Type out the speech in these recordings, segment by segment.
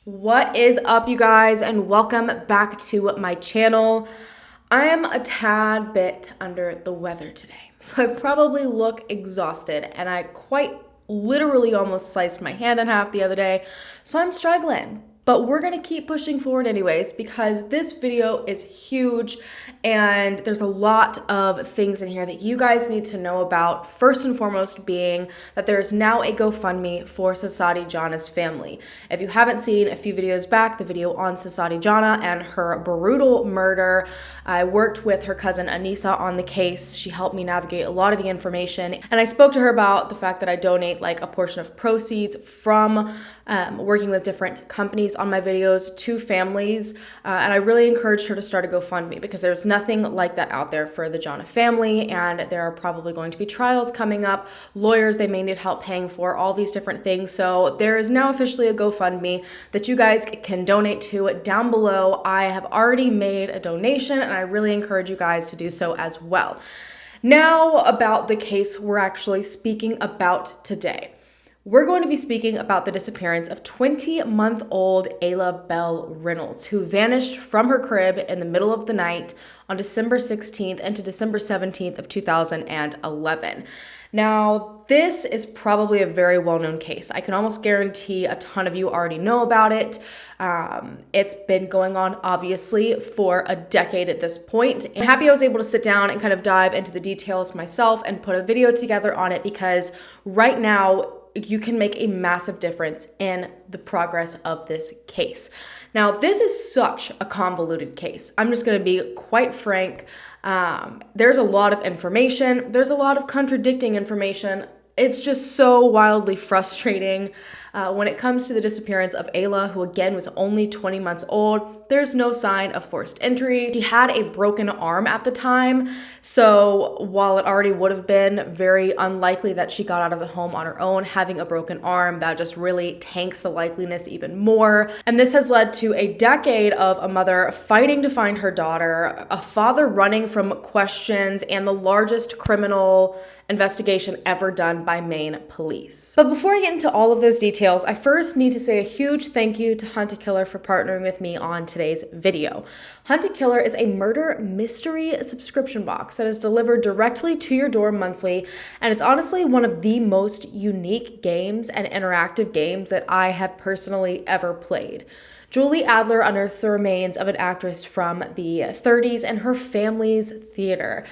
What is up, you guys, and welcome back to my channel. I am a tad bit under the weather today, so I probably look exhausted, and I quite literally almost sliced my hand in half the other day, so I'm struggling. But we're gonna keep pushing forward anyways because this video is huge and there's a lot of things in here that you guys need to know about. First and foremost being that there is now a GoFundMe for Saswati Jana's family. If you haven't seen a few videos back, the video on Saswati Jana and her brutal murder, I worked with her cousin Anissa on the case. She helped me navigate a lot of the information, and I spoke to her about the fact that I donate like a portion of proceeds from working with different companies on my videos to families, and I really encouraged her to start a GoFundMe because there's nothing like that out there for the Jana family, and there are probably going to be trials coming up, lawyers they may need help paying for, all these different things. So there is now officially a GoFundMe that you guys can donate to down below. I have already made a donation, and I really encourage you guys to do so as well. Now about the case we're actually speaking about today. We're going to be speaking about the disappearance of 20-month-old Ayla Reynolds, who vanished from her crib in the middle of the night on December 16th into December 17th of 2011. Now, this is probably a very well-known case. I can almost guarantee a ton of you already know about it. It's been going on, obviously, for a decade at this point. I'm happy I was able to sit down and kind of dive into the details myself and put a video together on it because right now, you can make a massive difference in the progress of this case. Now, this is such a convoluted case. I'm just going to be quite frank. There's a lot of information. There's a lot of contradicting information. It's just so wildly frustrating. When it comes to the disappearance of Ayla, who again was only 20 months old, there's no sign of forced entry. She had a broken arm at the time, so while it already would have been very unlikely that she got out of the home on her own, having a broken arm, that just really tanks the likeliness even more. And this has led to a decade of a mother fighting to find her daughter, a father running from questions, and the largest criminal investigation ever done by Maine police. But before I get into all of those details, I first need to say a huge thank you to Hunt a Killer for partnering with me on today's video. Hunt a Killer is a murder mystery subscription box that is delivered directly to your door monthly, and it's honestly one of the most unique games and interactive games that I have personally ever played. Julie Adler unearths the remains of an actress from the 30s in her family's theater.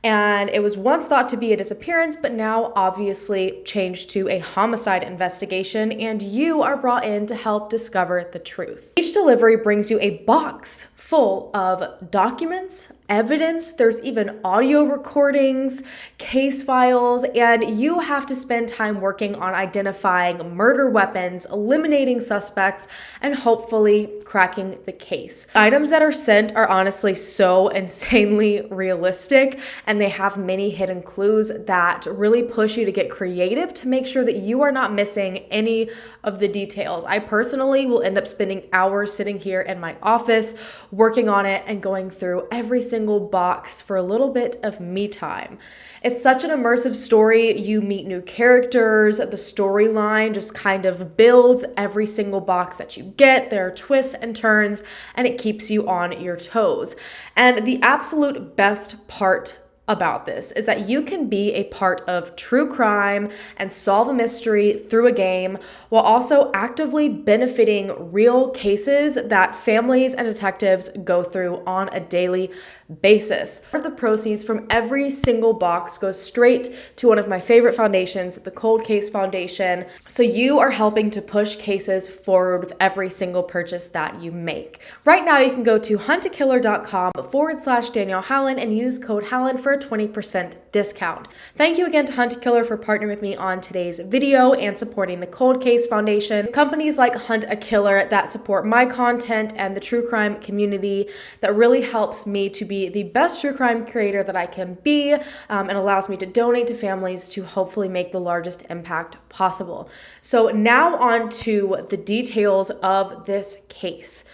And it was once thought to be a disappearance, but now obviously changed to a homicide investigation, and you are brought in to help discover the truth. Each delivery brings you a box full of documents, evidence, there's even audio recordings, case files, and you have to spend time working on identifying murder weapons, eliminating suspects, and hopefully cracking the case. Items that are sent are honestly so insanely realistic, and they have many hidden clues that really push you to get creative to make sure that you are not missing any of the details. I personally will end up spending hours sitting here in my office working on it and going through every single box for a little bit of me time. It's such an immersive story. You meet new characters. The storyline just kind of builds every single box that you get. There are twists and turns, and it keeps you on your toes. And the absolute best part about this is that you can be a part of true crime and solve a mystery through a game while also actively benefiting real cases that families and detectives go through on a daily basis. Part of the proceeds from every single box goes straight to one of my favorite foundations, the Cold Case Foundation. So you are helping to push cases forward with every single purchase that you make. Right now, you can go to huntakiller.com/Danielle Hallen and use code Hallen for a 20% discount. Thank you again to Hunt a Killer for partnering with me on today's video and supporting the Cold Case Foundation. It's companies like Hunt a Killer that support my content and the true crime community that really helps me to be the best true crime creator that I can be, and allows me to donate to families to hopefully make the largest impact possible. So now on to the details of this case.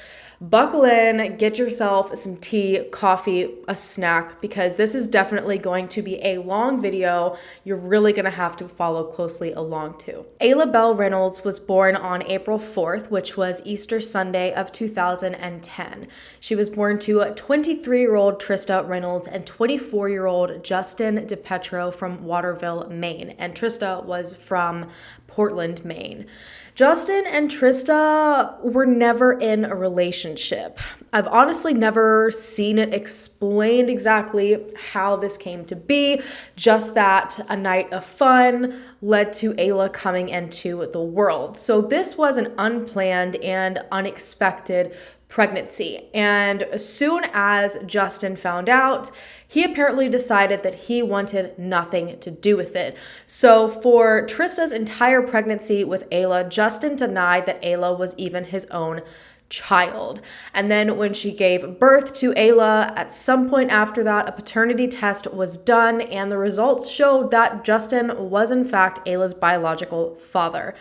buckle in, get yourself some tea, coffee, a snack, because this is definitely going to be a long video you're really going to have to follow closely along to. Ayla Bell Reynolds was born on April 4th, which was Easter Sunday of 2010. She was born to 23-year-old Trista Reynolds and 24-year-old Justin DiPietro from Waterville, Maine, and Trista was from Portland, Maine. Justin and Trista were never in a relationship. I've honestly never seen it explained exactly how this came to be, just that a night of fun led to Ayla coming into the world. So this was an unplanned and unexpected pregnancy. And as soon as Justin found out, he apparently decided that he wanted nothing to do with it. So for Trista's entire pregnancy with Ayla, Justin denied that Ayla was even his own child. And then when she gave birth to Ayla, at some point after that, a paternity test was done, and the results showed that Justin was in fact Ayla's biological father.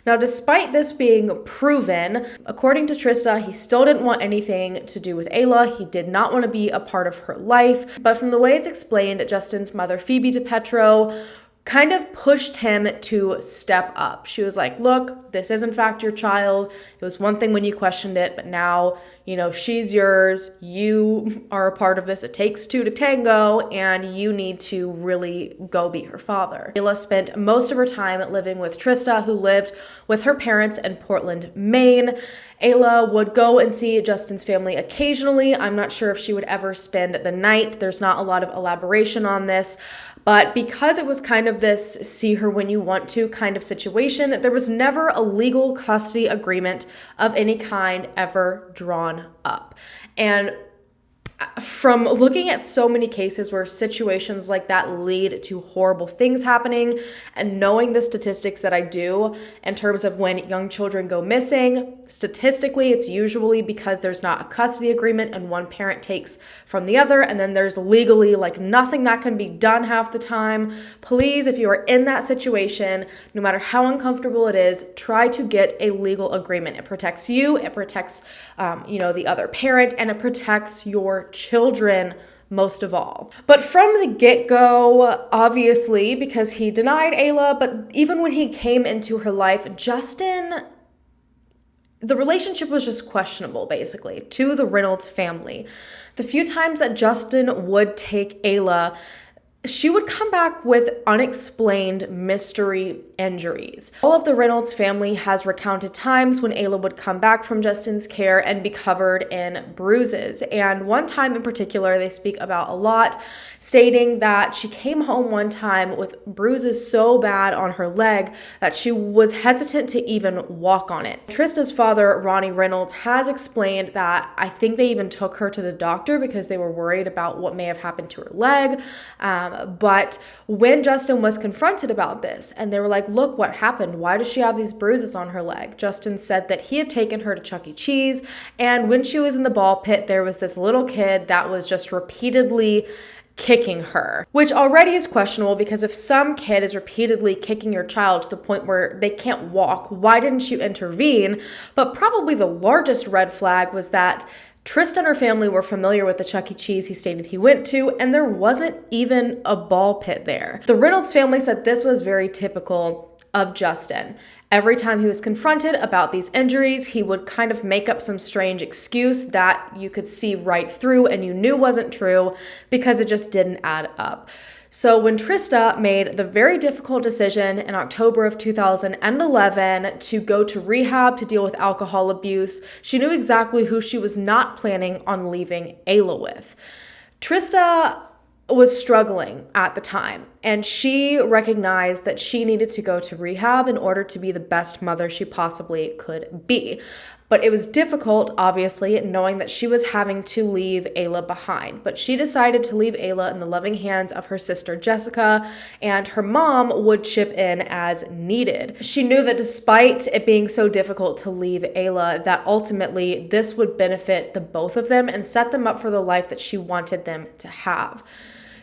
Now, despite this being proven, according to Trista, he still didn't want anything to do with Ayla. He did not want to be a part of her life. But from the way it's explained, Justin's mother, Phoebe DiPietro, kind of pushed him to step up. She was like, look, this is in fact your child. It was one thing when you questioned it, but now, she's yours. You are a part of this. It takes two to tango, and you need to really go be her father. Ayla spent most of her time living with Trista, who lived with her parents in Portland, Maine. Ayla would go and see Justin's family occasionally. I'm not sure if she would ever spend the night. There's not a lot of elaboration on this. But because it was kind of this see her when you want to kind of situation, there was never a legal custody agreement of any kind ever drawn up. And from looking at so many cases where situations like that lead to horrible things happening, and knowing the statistics that I do in terms of when young children go missing, statistically it's usually because there's not a custody agreement and one parent takes from the other, and then there's legally nothing that can be done half the time. Please, if you are in that situation, no matter how uncomfortable it is, try to get a legal agreement. It protects you, it protects the other parent, and it protects your children most of all. But from the get-go, obviously, because he denied Ayla, but even when he came into her life, Justin, the relationship was just questionable, basically, to the Reynolds family. The few times that Justin would take Ayla, she would come back with unexplained mystery injuries. All of the Reynolds family has recounted times when Ayla would come back from Justin's care and be covered in bruises. And one time in particular, they speak about a lot, stating that she came home one time with bruises so bad on her leg that she was hesitant to even walk on it. Trista's father, Ronnie Reynolds, has explained that I think they even took her to the doctor because they were worried about what may have happened to her leg. But when Justin was confronted about this, and they were like, look what happened, why does she have these bruises on her leg? Justin said that he had taken her to Chuck E. Cheese, and when she was in the ball pit, there was this little kid that was just repeatedly kicking her, which already is questionable, because if some kid is repeatedly kicking your child to the point where they can't walk, why didn't you intervene? But probably the largest red flag was that Trista and her family were familiar with the Chuck E. Cheese he stated he went to, and there wasn't even a ball pit there. The Reynolds family said this was very typical of Justin. Every time he was confronted about these injuries, he would kind of make up some strange excuse that you could see right through and you knew wasn't true because it just didn't add up. So when Trista made the very difficult decision in October of 2011 to go to rehab to deal with alcohol abuse, she knew exactly who she was not planning on leaving Ayla with. Trista was struggling at the time, and she recognized that she needed to go to rehab in order to be the best mother she possibly could be. But it was difficult, obviously, knowing that she was having to leave Ayla behind. But she decided to leave Ayla in the loving hands of her sister Jessica, and her mom would chip in as needed. She knew that despite it being so difficult to leave Ayla, that ultimately this would benefit the both of them and set them up for the life that she wanted them to have.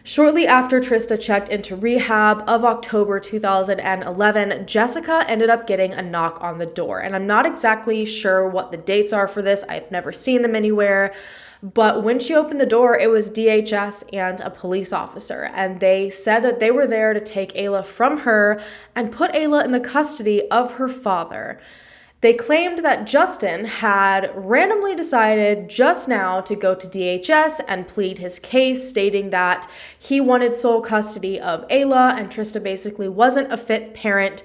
Shortly after Trista checked into rehab of October 2011, Jessica ended up getting a knock on the door. And I'm not exactly sure what the dates are for this. I've never seen them anywhere. But when she opened the door, it was DHS and a police officer. And they said that they were there to take Ayla from her and put Ayla in the custody of her father. They claimed that Justin had randomly decided just now to go to DHS and plead his case, stating that he wanted sole custody of Ayla and Trista basically wasn't a fit parent.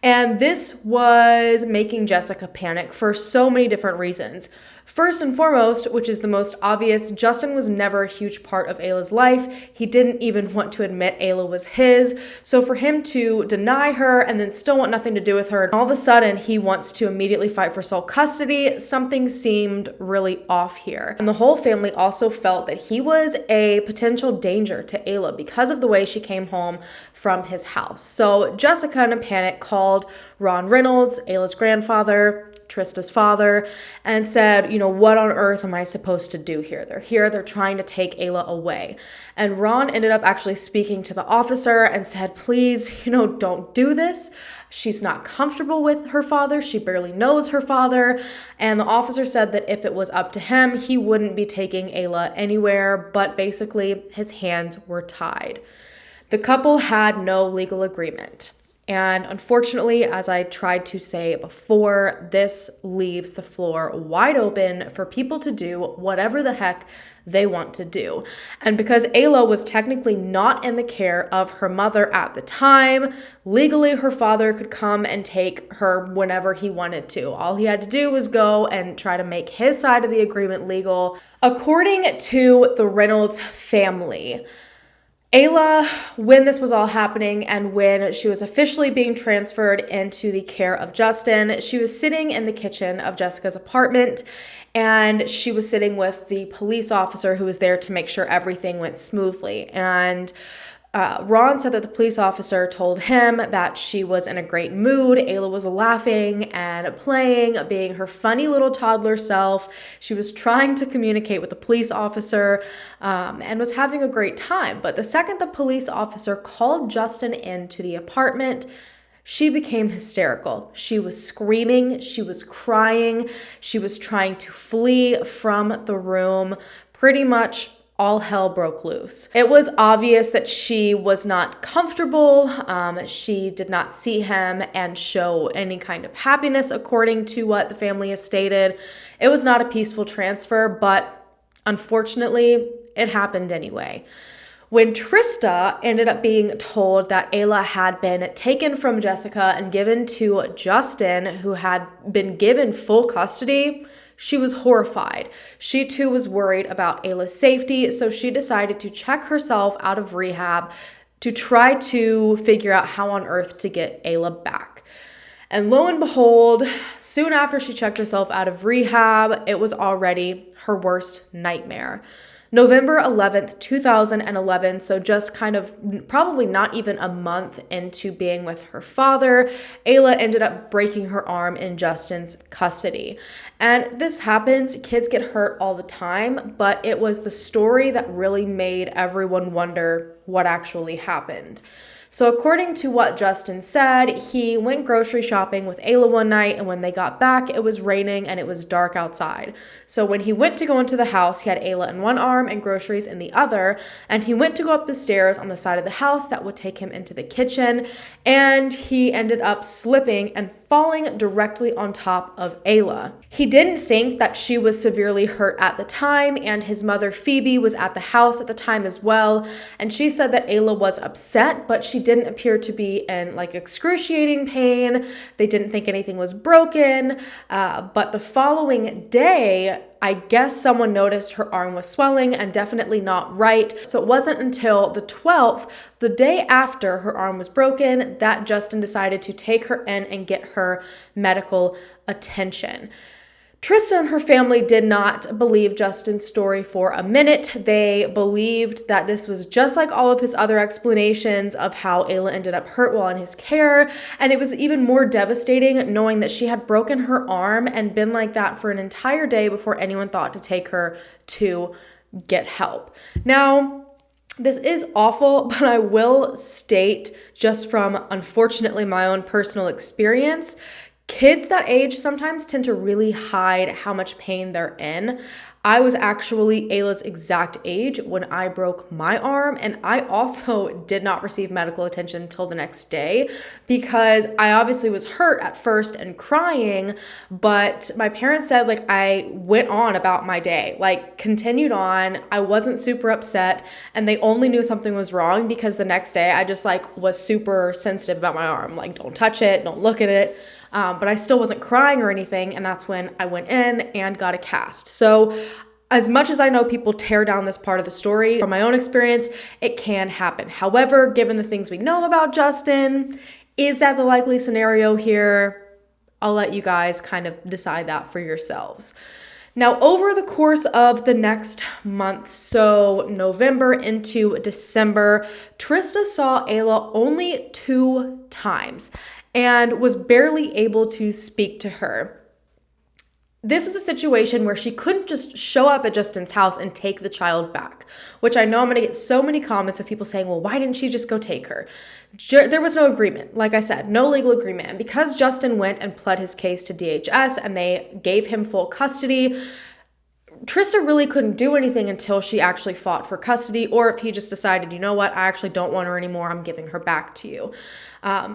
And this was making Jessica panic for so many different reasons. First and foremost, which is the most obvious, Justin was never a huge part of Ayla's life. He didn't even want to admit Ayla was his. So for him to deny her and then still want nothing to do with her, and all of a sudden he wants to immediately fight for sole custody, something seemed really off here. And the whole family also felt that he was a potential danger to Ayla because of the way she came home from his house. So Jessica, in a panic, called Ron Reynolds, Ayla's grandfather, Trista's father, and said, what on earth am I supposed to do here? They're here, they're trying to take Ayla away. And Ron ended up actually speaking to the officer and said, please, don't do this. She's not comfortable with her father. She barely knows her father. And the officer said that if it was up to him, he wouldn't be taking Ayla anywhere, but basically his hands were tied. The couple had no legal agreement. And unfortunately, as I tried to say before, this leaves the floor wide open for people to do whatever the heck they want to do. And because Ayla was technically not in the care of her mother at the time, legally her father could come and take her whenever he wanted to. All he had to do was go and try to make his side of the agreement legal. According to the Reynolds family, Ayla, when this was all happening and when she was officially being transferred into the care of Justin, she was sitting in the kitchen of Jessica's apartment and she was sitting with the police officer who was there to make sure everything went smoothly. And Ron said that the police officer told him that she was in a great mood. Ayla was laughing and playing, being her funny little toddler self. She was trying to communicate with the police officer and was having a great time. But the second the police officer called Justin into the apartment, she became hysterical. She was screaming, she was crying, she was trying to flee from the room. Pretty much all hell broke loose. It was obvious that she was not comfortable. She did not see him and show any kind of happiness, according to what the family has stated. It was not a peaceful transfer, but unfortunately, it happened anyway. When Trista ended up being told that Ayla had been taken from Jessica and given to Justin, who had been given full custody, she was horrified. She too was worried about Ayla's safety, so she decided to check herself out of rehab to try to figure out how on earth to get Ayla back. And lo and behold, soon after she checked herself out of rehab, it was already her worst nightmare. November 11th, 2011, so just kind of probably not even a month into being with her father, Ayla ended up breaking her arm in Justin's custody. And this happens, kids get hurt all the time, but it was the story that really made everyone wonder what actually happened. So according to what Justin said, he went grocery shopping with Ayla one night, and when they got back, it was raining and it was dark outside. So when he went to go into the house, he had Ayla in one arm and groceries in the other, and he went to go up the stairs on the side of the house that would take him into the kitchen, and he ended up slipping and falling directly on top of Ayla. He didn't think that she was severely hurt at the time, and his mother Phoebe was at the house at the time as well, and she said that Ayla was upset, but she didn't appear to be in excruciating pain. They didn't think anything was broken, but the following day, I guess someone noticed her arm was swelling and definitely not right. So it wasn't until the 12th, the day after her arm was broken, that Justin decided to take her in and get her medical attention. Trista and her family did not believe Justin's story for a minute. They believed that this was just like all of his other explanations of how Ayla ended up hurt while in his care. And it was even more devastating knowing that she had broken her arm and been like that for an entire day before anyone thought to take her to get help. Now, This is awful, but I will state, just from unfortunately my own personal experience, kids that age sometimes tend to really hide how much pain they're in. I was actually Ayla's exact age when I broke my arm, and I also did not receive medical attention until the next day because I obviously was hurt at first and crying, but my parents said like I went on about my day, like continued on. I wasn't super upset, and they only knew something was wrong because the next day I just like was super sensitive about my arm, like don't touch it, don't look at it. But I still wasn't crying or anything, and that's when I went in and got a cast. So as much as I know people tear down this part of the story, from my own experience, it can happen. However, given the things we know about Justin, is that the likely scenario here? I'll let you guys kind of decide that for yourselves. Now, over the course of the next month, so November into December, Trista saw Ayla only 2 times and was barely able to speak to her. This is a situation where she couldn't just show up at Justin's house and take the child back, which I know I'm going to get so many comments of people saying, well, why didn't she just go take her? There was no agreement. Like I said, no legal agreement. And because Justin went and pled his case to DHS and they gave him full custody, Trista really couldn't do anything until she actually fought for custody, or if he just decided, you know what, I actually don't want her anymore, I'm giving her back to you.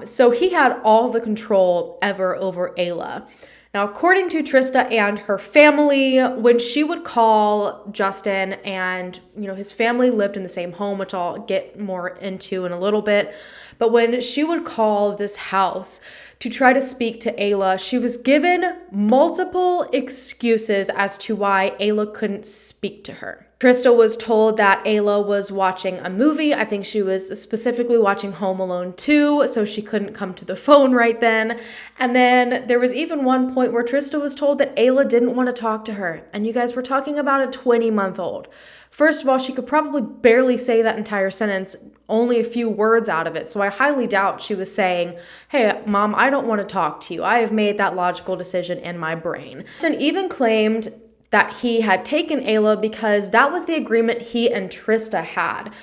So he had all the control ever over Ayla. Now, according to Trista and her family, when she would call Justin, and his family lived in the same home, which I'll get more into in a little bit, but when she would call this house to try to speak to Ayla, she was given multiple excuses as to why Ayla couldn't speak to her. Trista was told that Ayla was watching a movie. I think she was specifically watching Home Alone 2, so she couldn't come to the phone right then. And then there was even one point where Trista was told that Ayla didn't want to talk to her. And you guys were talking about a 20-month-old. First of all, she could probably barely say that entire sentence, only a few words out of it. So I highly doubt she was saying, hey, Mom, I don't want to talk to you. I have made that logical decision in my brain. And even claimed that he had taken Ayla because that was the agreement he and Trista had.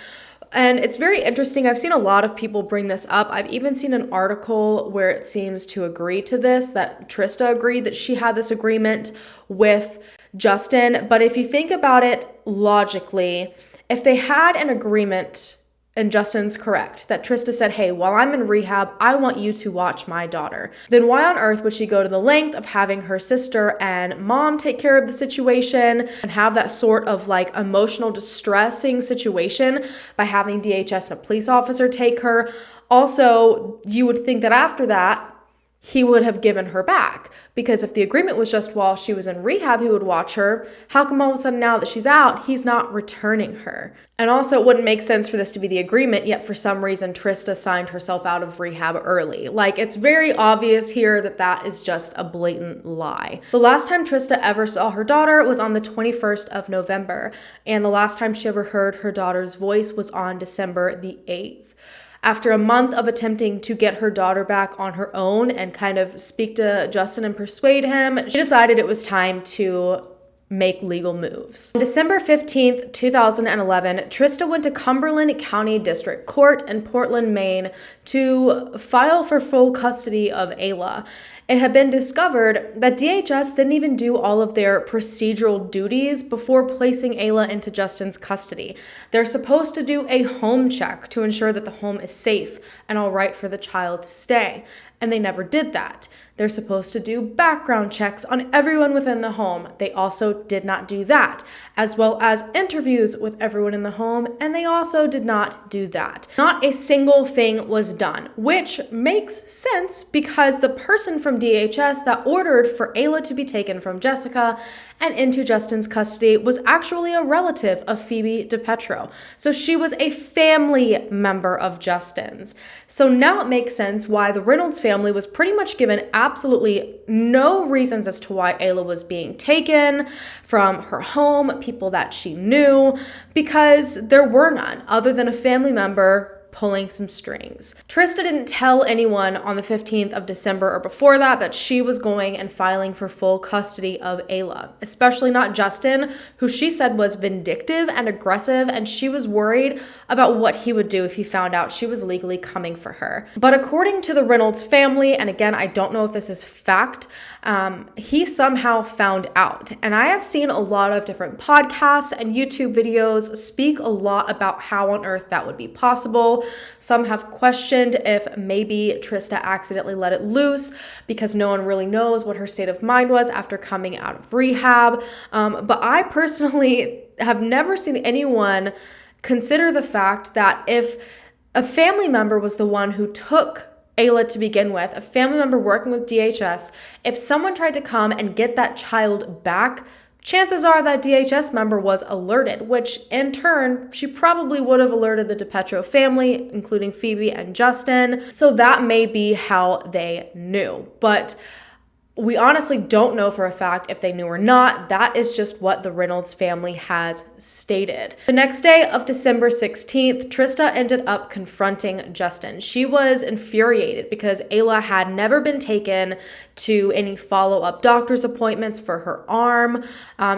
And it's very interesting. I've seen a lot of people bring this up. I've even seen an article where it seems to agree to this, that Trista agreed that she had this agreement with Justin. But if you think about it logically, if they had an agreement, and Justin's correct, that Trista said, hey, while I'm in rehab, I want you to watch my daughter, then why on earth would she go to the length of having her sister and mom take care of the situation and have that sort of like emotional distressing situation by having DHS and a police officer take her? Also, you would think that after that, he would have given her back, because if the agreement was just while she was in rehab, he would watch her. How come all of a sudden now that she's out, he's not returning her? And also, it wouldn't make sense for this to be the agreement, yet for some reason, Trista signed herself out of rehab early. Like, it's very obvious here that that is just a blatant lie. The last time Trista ever saw her daughter was on the 21st of November, and the last time she ever heard her daughter's voice was on December the 8th. After a month of attempting to get her daughter back on her own and kind of speak to Justin and persuade him, she decided it was time to make legal moves. On December 15th, 2011, Trista went to Cumberland County District Court in Portland, Maine to file for full custody of Ayla. It had been discovered that DHS didn't even do all of their procedural duties before placing Ayla into Justin's custody. They're supposed to do a home check to ensure that the home is safe and all right for the child to stay, and they never did that. They're supposed to do background checks on everyone within the home. They also did not do that, as well as interviews with everyone in the home, and they also did not do that. Not a single thing was done, which makes sense because the person from DHS that ordered for Ayla to be taken from Jessica and into Justin's custody was actually a relative of Phoebe DiPietro. So she was a family member of Justin's. So now it makes sense why the Reynolds family was pretty much given absolutely no reasons as to why Ayla was being taken from her home, people that she knew, because there were none other than a family member pulling some strings. Trista didn't tell anyone on the 15th of December or before that she was going and filing for full custody of Ayla, especially not Justin, who she said was vindictive and aggressive, and she was worried about what he would do if he found out she was legally coming for her. But according to the Reynolds family, and again, I don't know if this is fact, he somehow found out. And I have seen a lot of different podcasts and YouTube videos speak a lot about how on earth that would be possible. Some have questioned if maybe Trista accidentally let it loose because no one really knows what her state of mind was after coming out of rehab. But I personally have never seen anyone consider the fact that if a family member was the one who took Ayla to begin with, a family member working with DHS, if someone tried to come and get that child back, chances are that DHS member was alerted, which in turn, she probably would have alerted the DiPietro family, including Phoebe and Justin. So that may be how they knew. But we honestly don't know for a fact if they knew or not. That is just what the Reynolds family has stated. The next day of December 16th, Trista ended up confronting Justin. She was infuriated because Ayla had never been taken to any follow-up doctor's appointments for her arm.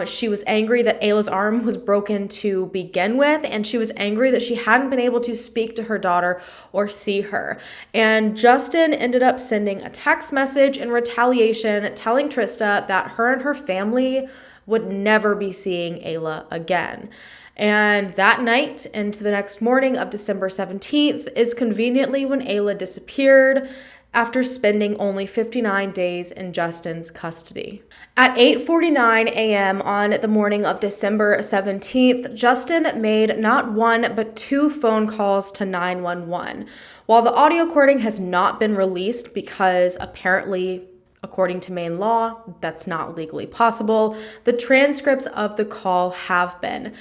She was angry that Ayla's arm was broken to begin with, and she was angry that she hadn't been able to speak to her daughter or see her. And Justin ended up sending a text message in retaliation telling Trista that her and her family would never be seeing Ayla again. And that night into the next morning of December 17th is conveniently when Ayla disappeared after spending only 59 days in Justin's custody. At 8:49 a.m. on the morning of December 17th, Justin made not one but two phone calls to 911. While the audio recording has not been released because apparently, according to Maine law, that's not legally possible, the transcripts of the call have been.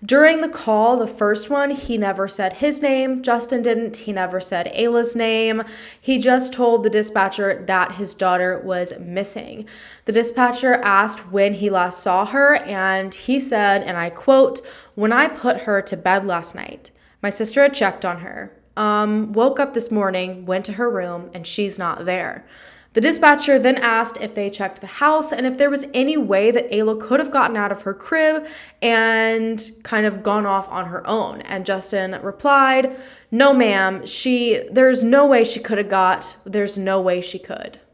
During the call, the first one, he never said his name. Justin didn't. He never said Ayla's name. He just told the dispatcher that his daughter was missing. The dispatcher asked when he last saw her, and he said, and I quote, "When I put her to bed last night, my sister had checked on her. Woke up this morning, went to her room, and she's not there." The dispatcher then asked if they checked the house and if there was any way that Ayla could have gotten out of her crib and kind of gone off on her own. And Justin replied, "No, ma'am, there's no way she could.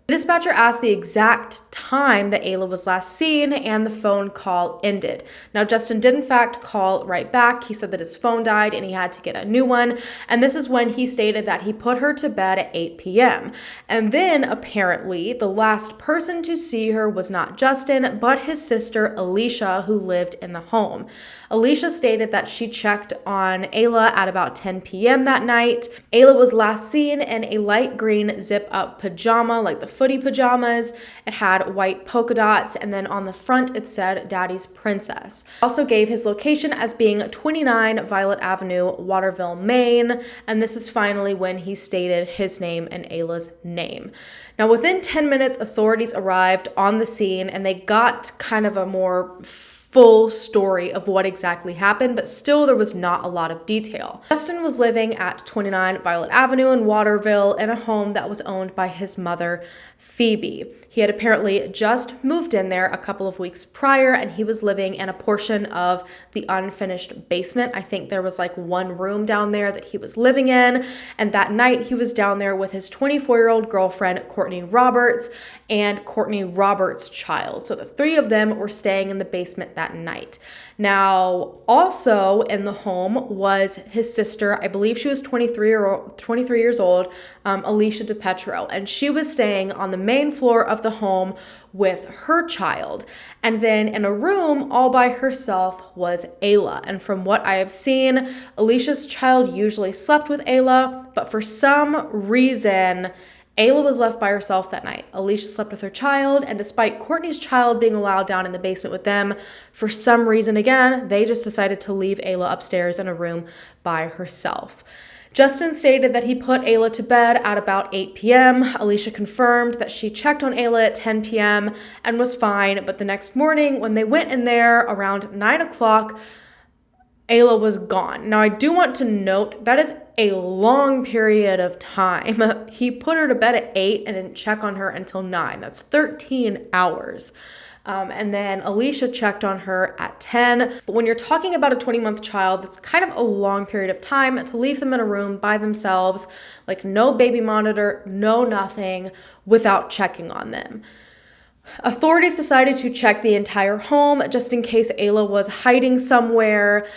The dispatcher asked the exact time that Ayla was last seen, and the phone call ended. Now, Justin did in fact call right back. He said that his phone died and he had to get a new one. And this is when he stated that he put her to bed at 8 p.m. And then apparently the last person to see her was not Justin, but his sister Alicia, who lived in the home. Alicia stated that she checked on Ayla at about 10 p.m. that night. Ayla was last seen in a light green zip-up pajama, like the footy pajamas. It had white polka dots, and then on the front it said Daddy's Princess. Also gave his location as being 29 Violet Avenue, Waterville, Maine, and this is finally when he stated his name and Ayla's name. Now, within 10 minutes, authorities arrived on the scene, and they got kind of a more full story of what exactly happened, but still there was not a lot of detail. Justin was living at 29 Violet Avenue in Waterville in a home that was owned by his mother, Phoebe. He had apparently just moved in there a couple of weeks prior, and he was living in a portion of the unfinished basement. I think there was like one room down there that he was living in, and that night he was down there with his 24-year-old girlfriend, Courtney Roberts, and Courtney Roberts' child. So the three of them were staying in the basement that night. Now, also in the home was his sister. I believe she was 23 years old, Alicia DiPietro, and she was staying on the main floor of the home with her child. And then in a room all by herself was Ayla. And from what I have seen, Alicia's child usually slept with Ayla, but for some reason, Ayla was left by herself that night. Alicia slept with her child, and despite Courtney's child being allowed down in the basement with them, for some reason, again, they just decided to leave Ayla upstairs in a room by herself. Justin stated that he put Ayla to bed at about 8 p.m. Alicia confirmed that she checked on Ayla at 10 p.m. and was fine, but the next morning when they went in there around 9 o'clock, Ayla was gone. Now, I do want to note that is a long period of time. He put her to bed at 8 and didn't check on her until 9. That's 13 hours. And then Alicia checked on her at 10. But when you're talking about a 20-month child, that's kind of a long period of time to leave them in a room by themselves, like no baby monitor, no nothing, without checking on them. Authorities decided to check the entire home just in case Ayla was hiding somewhere.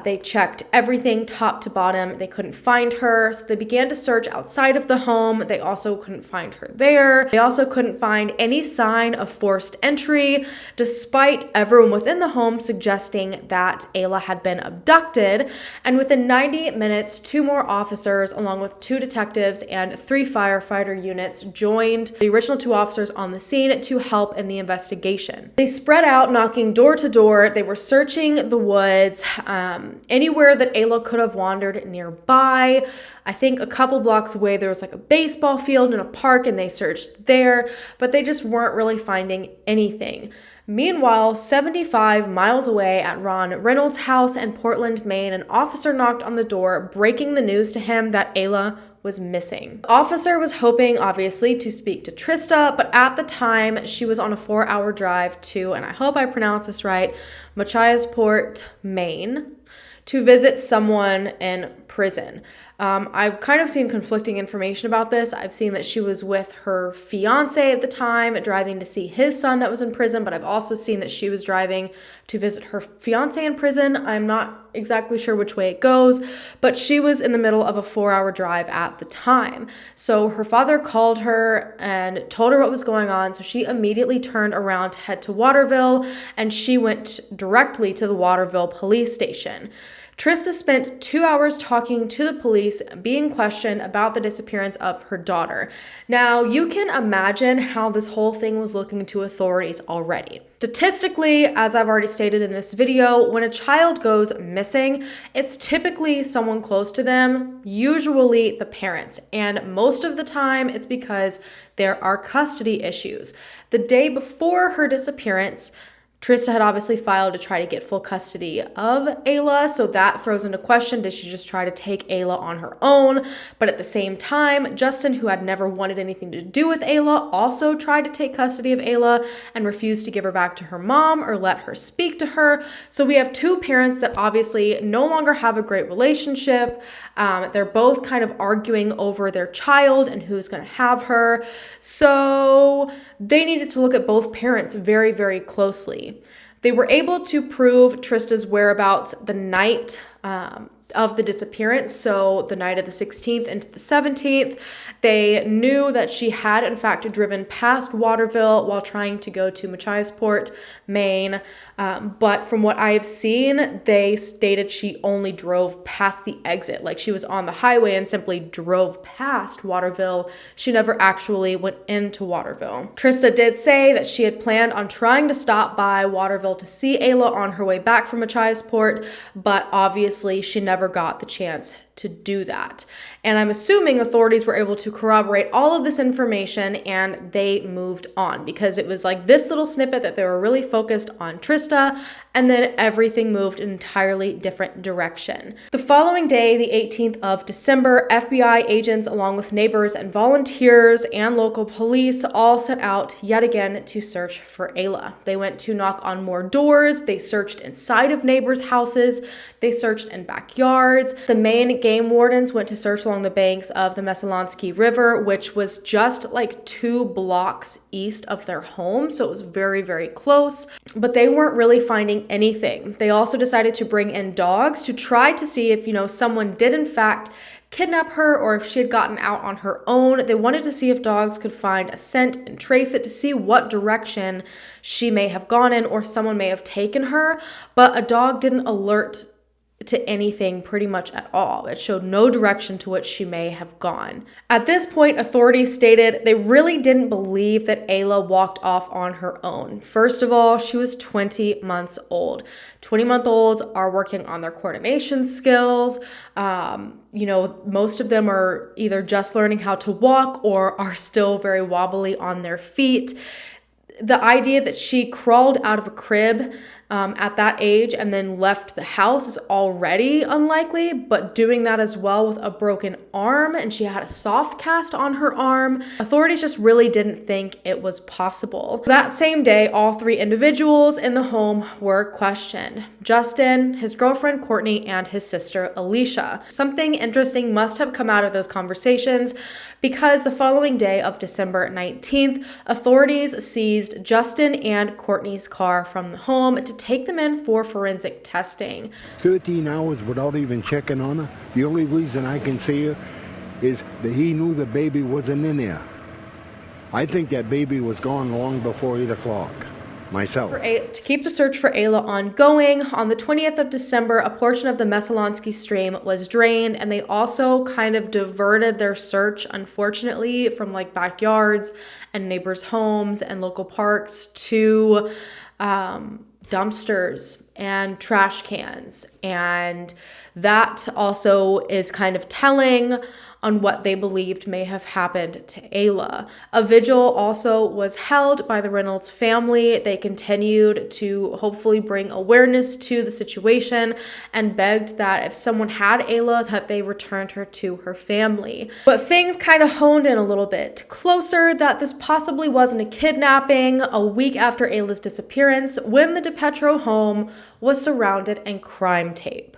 They checked everything top to bottom. They couldn't find her, so they began to search outside of the home. They also couldn't find her there. They also couldn't find any sign of forced entry, despite everyone within the home suggesting that Ayla had been abducted. And within 90 minutes, 2 more officers, along with 2 detectives and 3 firefighter units, joined the original 2 officers on the scene to help in the investigation. They spread out, knocking door to door. They were searching the woods, anywhere that Ayla could have wandered nearby. I think a couple blocks away there was like a baseball field and a park, and they searched there, but they just weren't really finding anything. Meanwhile, 75 miles away at Ayla Reynolds' house in Portland, Maine, an officer knocked on the door, breaking the news to him that Ayla was missing. The officer was hoping, obviously, to speak to Trista, but at the time, she was on a 4-hour drive to, and I hope I pronounce this right, Machiasport, Maine, to visit someone in prison. I've kind of seen conflicting information about this. I've seen that she was with her fiance at the time, driving to see his son that was in prison, but I've also seen that she was driving to visit her fiance in prison. I'm not exactly sure which way it goes, but she was in the middle of a 4-hour drive at the time. So her father called her and told her what was going on, so she immediately turned around to head to Waterville, and she went directly to the Waterville police station. Trista spent 2 hours talking to the police, being questioned about the disappearance of her daughter. Now, you can imagine how this whole thing was looking to authorities already. Statistically, as I've already stated in this video, when a child goes missing, it's typically someone close to them, usually the parents, and most of the time it's because there are custody issues. The day before her disappearance, Trista had obviously filed to try to get full custody of Ayla, so that throws into question, did she just try to take Ayla on her own? But at the same time, Justin, who had never wanted anything to do with Ayla, also tried to take custody of Ayla and refused to give her back to her mom or let her speak to her. So we have 2 parents that obviously no longer have a great relationship. They're both kind of arguing over their child and who's going to have her. So they needed to look at both parents very, very closely. They were able to prove Trista's whereabouts the night of the disappearance, so the night of the 16th into the 17th. They knew that she had, in fact, driven past Waterville while trying to go to Machiasport, Maine. But from what I've seen, they stated she only drove past the exit. Like she was on the highway and simply drove past Waterville. She never actually went into Waterville. Trista did say that she had planned on trying to stop by Waterville to see Ayla on her way back from Machiasport, but obviously she never got the chance to do that. And I'm assuming authorities were able to corroborate all of this information and they moved on, because it was like this little snippet that they were really focused on Trista, and then everything moved in an entirely different direction. The following day, the 18th of December, FBI agents along with neighbors and volunteers and local police all set out yet again to search for Ayla. They went to knock on more doors, they searched inside of neighbors' houses, they searched in backyards. The main game wardens went to search along the banks of the Messalonsky River, which was just like 2 blocks east of their home, so it was very, very close, but they weren't really finding anything. They also decided to bring in dogs to try to see if, someone did in fact kidnap her or if she had gotten out on her own. They wanted to see if dogs could find a scent and trace it to see what direction she may have gone in or someone may have taken her, but a dog didn't alert to anything pretty much at all. It showed no direction to which she may have gone. At this point, authorities stated they really didn't believe that Ayla walked off on her own. First of all, she was 20 months old. 20-month-olds are working on their coordination skills. Most of them are either just learning how to walk or are still very wobbly on their feet. The idea that she crawled out of a crib at that age and then left the house is already unlikely, but doing that as well with a broken arm, and she had a soft cast on her arm, authorities just really didn't think it was possible. That same day, all three individuals in the home were questioned: Justin, his girlfriend Courtney, and his sister Alicia. Something interesting must have come out of those conversations, because the following day of December 19th, authorities seized Justin and Courtney's car from the home to take them in for forensic testing. 13 hours without even checking on her. The only reason I can see her is that he knew the baby wasn't in there. I think that baby was gone long before 8 o'clock. Myself. To keep the search for Ayla ongoing, on the 20th of December, a portion of the Mesalonsky stream was drained, and they also kind of diverted their search, unfortunately, from like backyards and neighbors' homes and local parks to dumpsters and trash cans. And that also is kind of telling on what they believed may have happened to Ayla. A vigil also was held by the Reynolds family. They continued to hopefully bring awareness to the situation and begged that if someone had Ayla, that they returned her to her family. But things kind of honed in a little bit closer that this possibly wasn't a kidnapping a week after Ayla's disappearance, when the DiPietro home was surrounded in crime tape.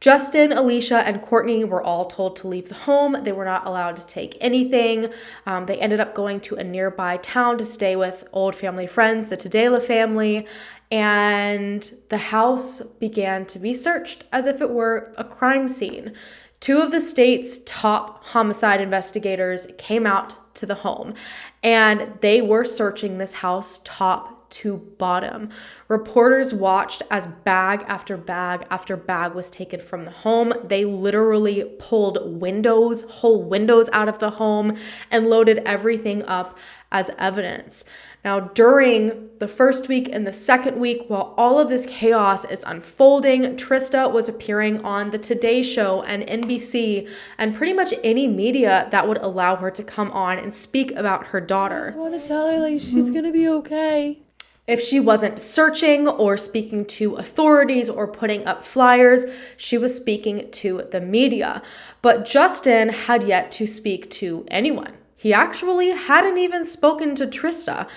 Justin, Alicia, and Courtney were all told to leave the home. They were not allowed to take anything. They ended up going to a nearby town to stay with old family friends, the Tadela family, and the house began to be searched as if it were a crime scene. Two of the state's top homicide investigators came out to the home, and they were searching this house top to bottom. Reporters watched as bag after bag after bag was taken from the home. They literally pulled whole windows out of the home and loaded everything up as evidence. Now, during the first week and the second week, while all of this chaos is unfolding, Trista was appearing on the Today Show and NBC and pretty much any media that would allow her to come on and speak about her daughter. I just want to tell her, like, she's gonna be okay. If she wasn't searching or speaking to authorities or putting up flyers, she was speaking to the media. But Justin had yet to speak to anyone. He actually hadn't even spoken to Trista.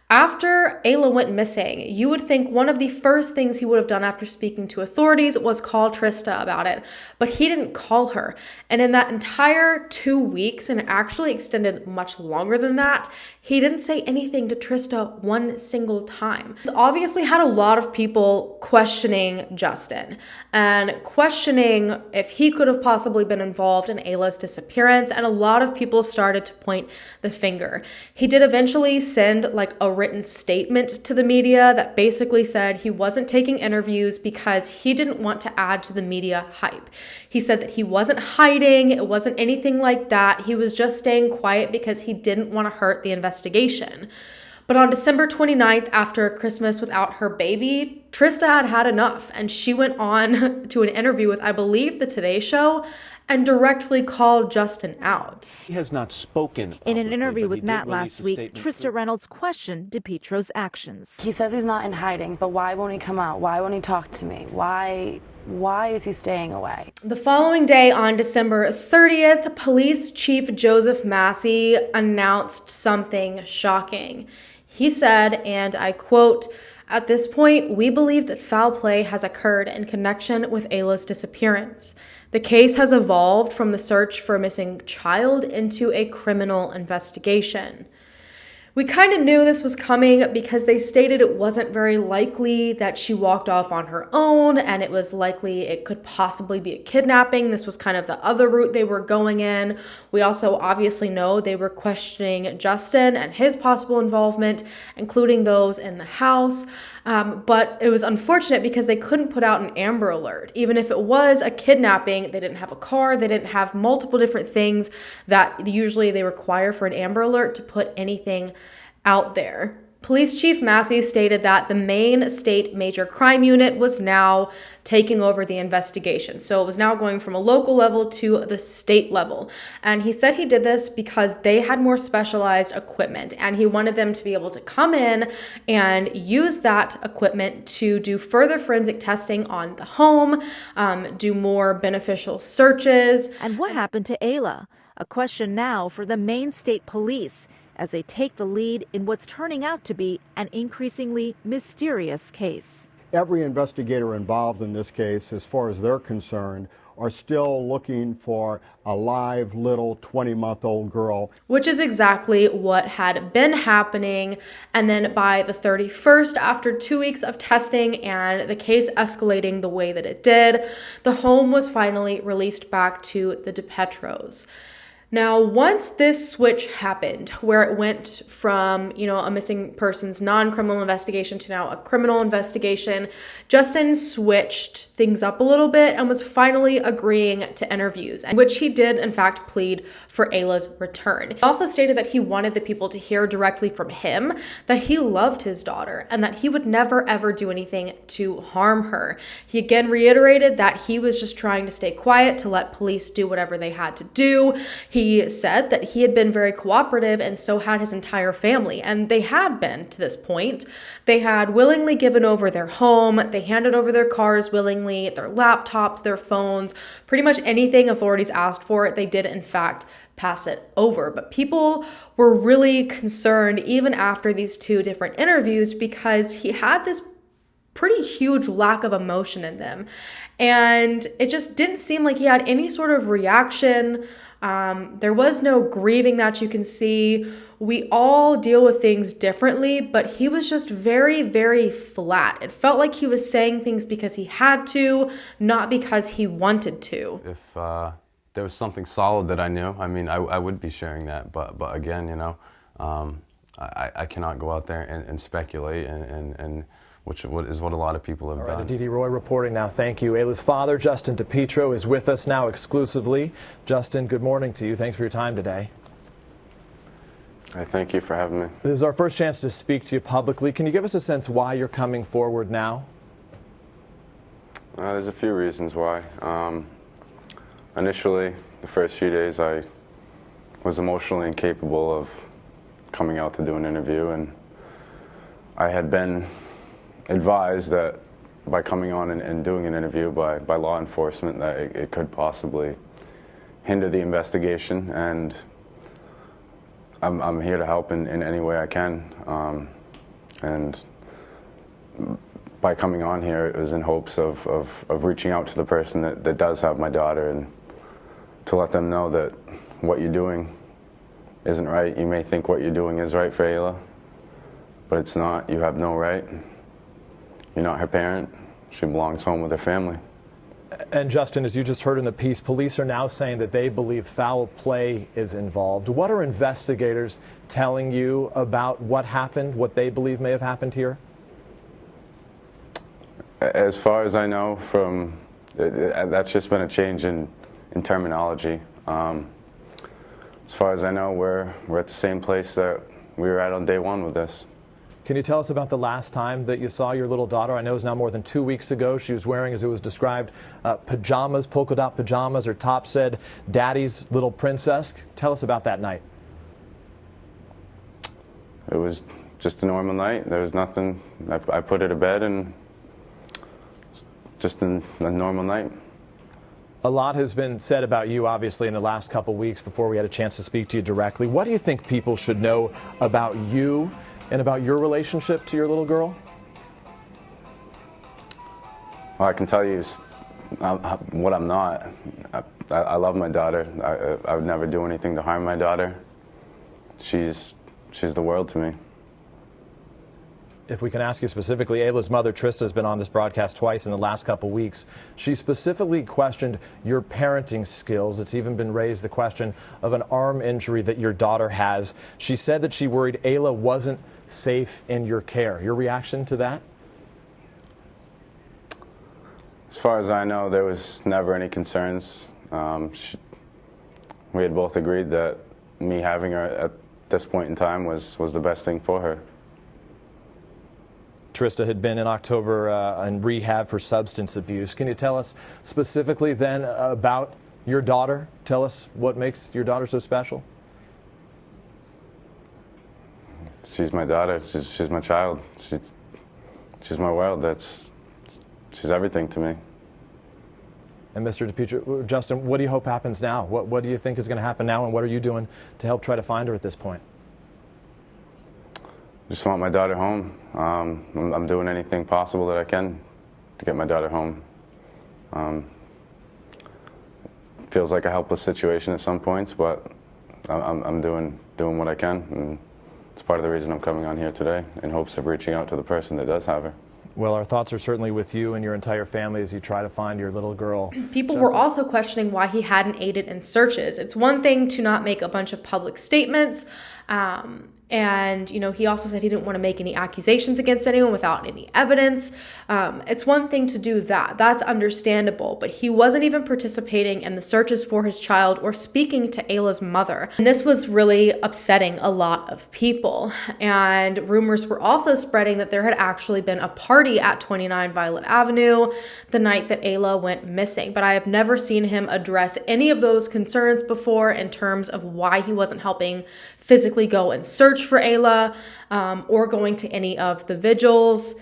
After Ayla went missing, you would think one of the first things he would have done after speaking to authorities was call Trista about it, but he didn't call her. And in that entire 2 weeks, and actually extended much longer than that, he didn't say anything to Trista one single time. This obviously had a lot of people questioning Justin and questioning if he could have possibly been involved in Ayla's disappearance, and a lot of people started to point the finger. He did eventually send like a written statement to the media that basically said he wasn't taking interviews because he didn't want to add to the media hype. He said that he wasn't hiding, it wasn't anything like that. He was just staying quiet because he didn't want to hurt the investigation. But on December 29th, after Christmas without her baby, Trista had had enough, and she went on to an interview with, I believe, the Today Show, and directly called Justin out. He has not spoken. In an interview with Matt last week, Trista Reynolds questioned DiPietro's actions. He says he's not in hiding, but why won't he come out? Why won't he talk to me? Why is he staying away? The following day, on December 30th, Police Chief Joseph Massey announced something shocking. He said, and I quote, "At this point, we believe that foul play has occurred in connection with Ayla's disappearance. The case has evolved from the search for a missing child into a criminal investigation." We kind of knew this was coming because they stated it wasn't very likely that she walked off on her own, and it was likely it could possibly be a kidnapping. This was kind of the other route they were going in. We also obviously know they were questioning Justin and his possible involvement, including those in the house. But it was unfortunate because they couldn't put out an Amber Alert. Even if it was a kidnapping, they didn't have a car, they didn't have multiple different things that usually they require for an Amber Alert to put anything out there. Police Chief Massey stated that the Maine State Major Crime Unit was now taking over the investigation. So it was now going from a local level to the state level. And he said he did this because they had more specialized equipment and he wanted them to be able to come in and use that equipment to do further forensic testing on the home, do more beneficial searches. And what happened to Ayla? A question now for the Maine State Police, as they take the lead in what's turning out to be an increasingly mysterious case. Every investigator involved in this case, as far as they're concerned, are still looking for a live little 20-month-old girl. Which is exactly what had been happening. And then by the 31st, after 2 weeks of testing and the case escalating the way that it did, the home was finally released back to the DiPietros. Now, once this switch happened, where it went from, a missing persons non-criminal investigation to now a criminal investigation, Justin switched things up a little bit and was finally agreeing to interviews, which he did, in fact, plead for Ayla's return. He also stated that he wanted the people to hear directly from him that he loved his daughter and that he would never, ever do anything to harm her. He again reiterated that he was just trying to stay quiet to let police do whatever they had to do. He said that he had been very cooperative and so had his entire family, and they had been to this point. They had willingly given over their home, they handed over their cars willingly, their laptops, their phones, pretty much anything authorities asked for, they did in fact pass it over. But people were really concerned even after these 2 different interviews because he had this pretty huge lack of emotion in them. And it just didn't seem like he had any sort of reaction. There was no grieving that you can see. We all deal with things differently, but he was just very, very flat. It felt like he was saying things because he had to, not because he wanted to. If there was something solid that I knew, I would be sharing that. But again, I cannot go out there and speculate and which is what a lot of people have done. Aditi Roy reporting now. Thank you. Ayla's father, Justin DiPietro, is with us now exclusively. Justin, good morning to you. Thanks for your time today. I thank you for having me. This is our first chance to speak to you publicly. Can you give us a sense why you're coming forward now? There's a few reasons why. Initially, the first few days, I was emotionally incapable of coming out to do an interview, and I had been advised that by coming on and doing an interview by law enforcement that it could possibly hinder the investigation, and I'm here to help in any way I can. And by coming on here, it was in hopes of reaching out to the person that does have my daughter and to let them know that what you're doing isn't right. You may think what you're doing is right for Ayla, but it's not. You have no right. You're not her parent. She belongs home with her family. And Justin, as you just heard in the piece, police are now saying that they believe foul play is involved. What are investigators telling you about what happened, what they believe may have happened here? As far as I know, that's just been a change in terminology. As far as I know, we're at the same place that we were at on day 1 with this. Can you tell us about the last time that you saw your little daughter? I know it's now more than 2 weeks ago. She was wearing, as it was described, pajamas, polka dot pajamas. Her top said, "Daddy's little princess." Tell us about that night. It was just a normal night. There was nothing. I put her to bed and just a normal night. A lot has been said about you, obviously, in the last couple weeks before we had a chance to speak to you directly. What do you think people should know about you and about your relationship to your little girl? Well, I can tell you what I'm not. I love my daughter. I would never do anything to harm my daughter. She's the world to me. If we can ask you specifically, Ayla's mother, Trista, has been on this broadcast twice in the last couple weeks. She specifically questioned your parenting skills. It's even been raised the question of an arm injury that your daughter has. She said that she worried Ayla wasn't safe in your care. Your reaction to that? As far as I know, there was never any concerns. We had both agreed that me having her at this point in time was the best thing for her. Trista had been in October in rehab for substance abuse. Can you tell us specifically then about your daughter? Tell us what makes your daughter so special. She's my daughter. She's my child. She's my world. She's everything to me. And Mr. DiPietro, Justin, what do you hope happens now? What do you think is going to happen now, and what are you doing to help try to find her at this point? Just want my daughter home. I'm doing anything possible that I can to get my daughter home. Feels like a helpless situation at some points, but I'm doing what I can, and it's part of the reason I'm coming on here today, in hopes of reaching out to the person that does have her. Well, our thoughts are certainly with you and your entire family as you try to find your little girl. People were also questioning why he hadn't aided in searches. It's one thing to not make a bunch of public statements, and, you know, he also said he didn't want to make any accusations against anyone without any evidence. It's one thing to do that. That's understandable. But he wasn't even participating in the searches for his child or speaking to Ayla's mother. And this was really upsetting a lot of people. And rumors were also spreading that there had actually been a party at 29 Violet Avenue the night that Ayla went missing. But I have never seen him address any of those concerns before in terms of why he wasn't helping physically go and search for Ayla, or going to any of the vigils.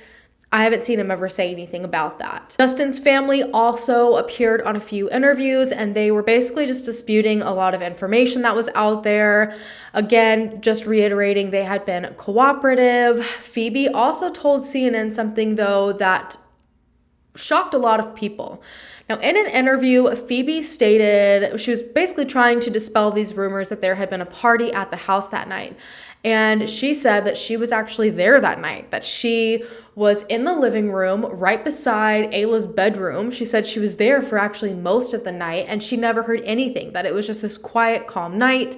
I haven't seen him ever say anything about that. Justin's family also appeared on a few interviews, and they were basically just disputing a lot of information that was out there. Again, just reiterating they had been cooperative. Phoebe also told CNN something, though, that shocked a lot of people. Now, in an interview, Phoebe stated she was basically trying to dispel these rumors that there had been a party at the house that night. And she said that she was actually there that night, that she was in the living room right beside Ayla's bedroom. She said she was there for actually most of the night, and she never heard anything, that it was just this quiet, calm night.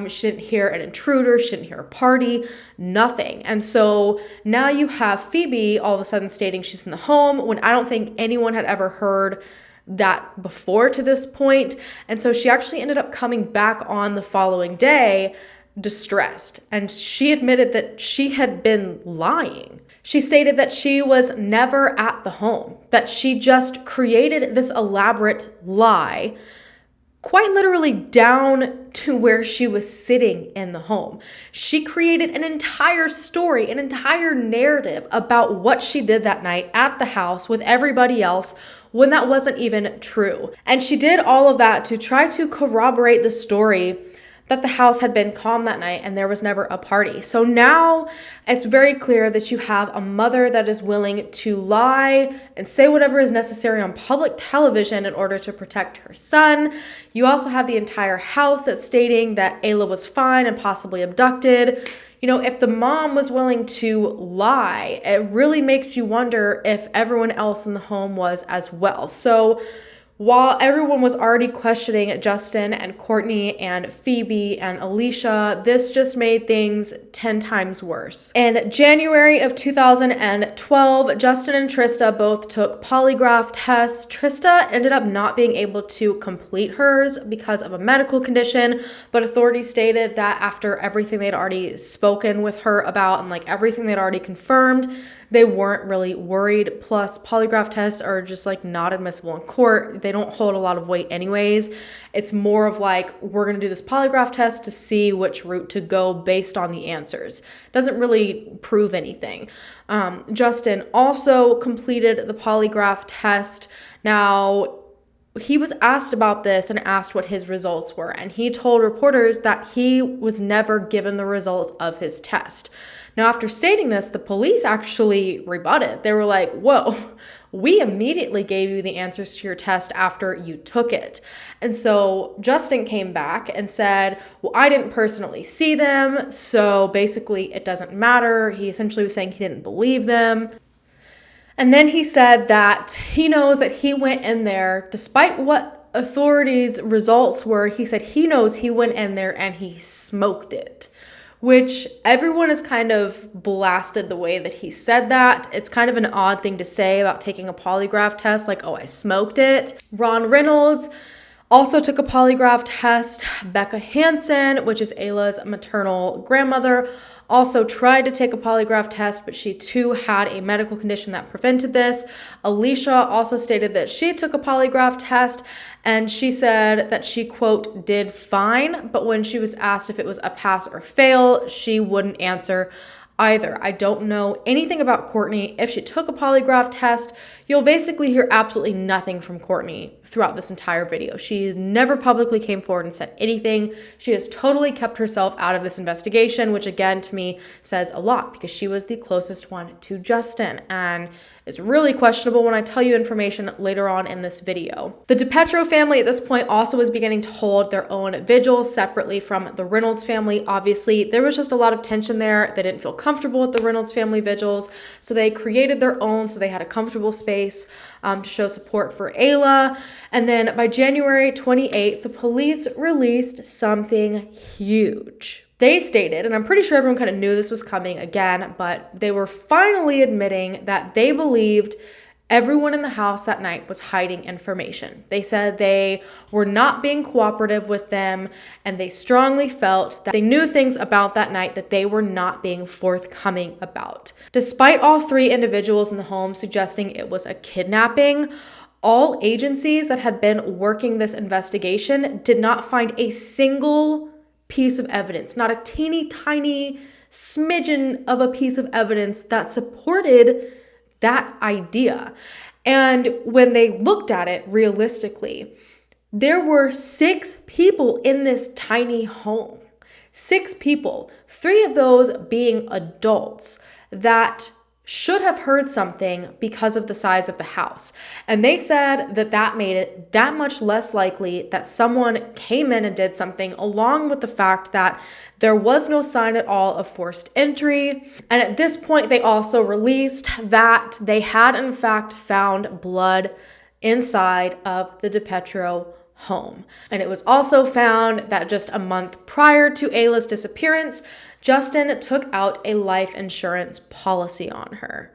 She didn't hear an intruder, she didn't hear a party, nothing. And so now you have Phoebe all of a sudden stating she's in the home when I don't think anyone had ever heard that before to this point. And so she actually ended up coming back on the following day distressed, and she admitted that she had been lying. She stated that she was never at the home, that she just created this elaborate lie, quite literally down to where she was sitting in the home. She created an entire story, an entire narrative about what she did that night at the house with everybody else, when that wasn't even true. And she did all of that to try to corroborate the story that the house had been calm that night and there was never a party. So now it's very clear that you have a mother that is willing to lie and say whatever is necessary on public television in order to protect her son. You also have the entire house that's stating that Ayla was fine and possibly abducted. You know, if the mom was willing to lie, it really makes you wonder if everyone else in the home was as well. So while everyone was already questioning Justin and Courtney and Phoebe and Alicia, this just made things 10 times worse. In January of 2012, Justin and Trista both took polygraph tests. Trista ended up not being able to complete hers because of a medical condition, but authorities stated that after everything they'd already spoken with her about and like everything they'd already confirmed, they weren't really worried. Plus, polygraph tests are just like not admissible in court. They don't hold a lot of weight anyways. It's more of like, we're going to do this polygraph test to see which route to go based on the answers. Doesn't really prove anything. Justin also completed the polygraph test. Now, he was asked about this and asked what his results were, and he told reporters that he was never given the results of his test. Now, after stating this, the police actually rebutted. They were like, whoa, we immediately gave you the answers to your test after you took it. And so Justin came back and said, well, I didn't personally see them, so basically it doesn't matter. He essentially was saying he didn't believe them. And then he said that he knows that he went in there, despite what authorities' results were, he said he knows he went in there and he smoked it. Which everyone has kind of blasted the way that he said that. It's kind of an odd thing to say about taking a polygraph test, like, oh, I smoked it. Ayla Reynolds also took a polygraph test. Becca Hansen, which is Ayla's maternal grandmother, also tried to take a polygraph test, but she too had a medical condition that prevented this. Alicia also stated that she took a polygraph test and she said that she, quote, did fine, but when she was asked if it was a pass or fail, she wouldn't answer either. I don't know anything about Courtney. If she took a polygraph test, you'll basically hear absolutely nothing from Courtney throughout this entire video. She never publicly came forward and said anything. She has totally kept herself out of this investigation, which again to me says a lot because she was the closest one to Justin, and it's really questionable when I tell you information later on in this video. The DiPietro family at this point also was beginning to hold their own vigils separately from the Reynolds family. Obviously, there was just a lot of tension there. They didn't feel comfortable with the Reynolds family vigils, so they created their own so they had a comfortable space to show support for Ayla. And then by January 28th, the police released something huge. They stated, and I'm pretty sure everyone kind of knew this was coming again, but they were finally admitting that they believed everyone in the house that night was hiding information. They said they were not being cooperative with them, and they strongly felt that they knew things about that night that they were not being forthcoming about. Despite all three individuals in the home suggesting it was a kidnapping, all agencies that had been working this investigation did not find a single piece of evidence, not a teeny tiny smidgen of a piece of evidence that supported that idea. And when they looked at it realistically, there were 6 people in this tiny home. 6 people, 3 of those being adults that should have heard something because of the size of the house. And they said that that made it that much less likely that someone came in and did something, along with the fact that there was no sign at all of forced entry. And at this point, they also released that they had in fact found blood inside of the DiPietro home. And it was also found that just a month prior to Ayla's disappearance, Justin took out a life insurance policy on her.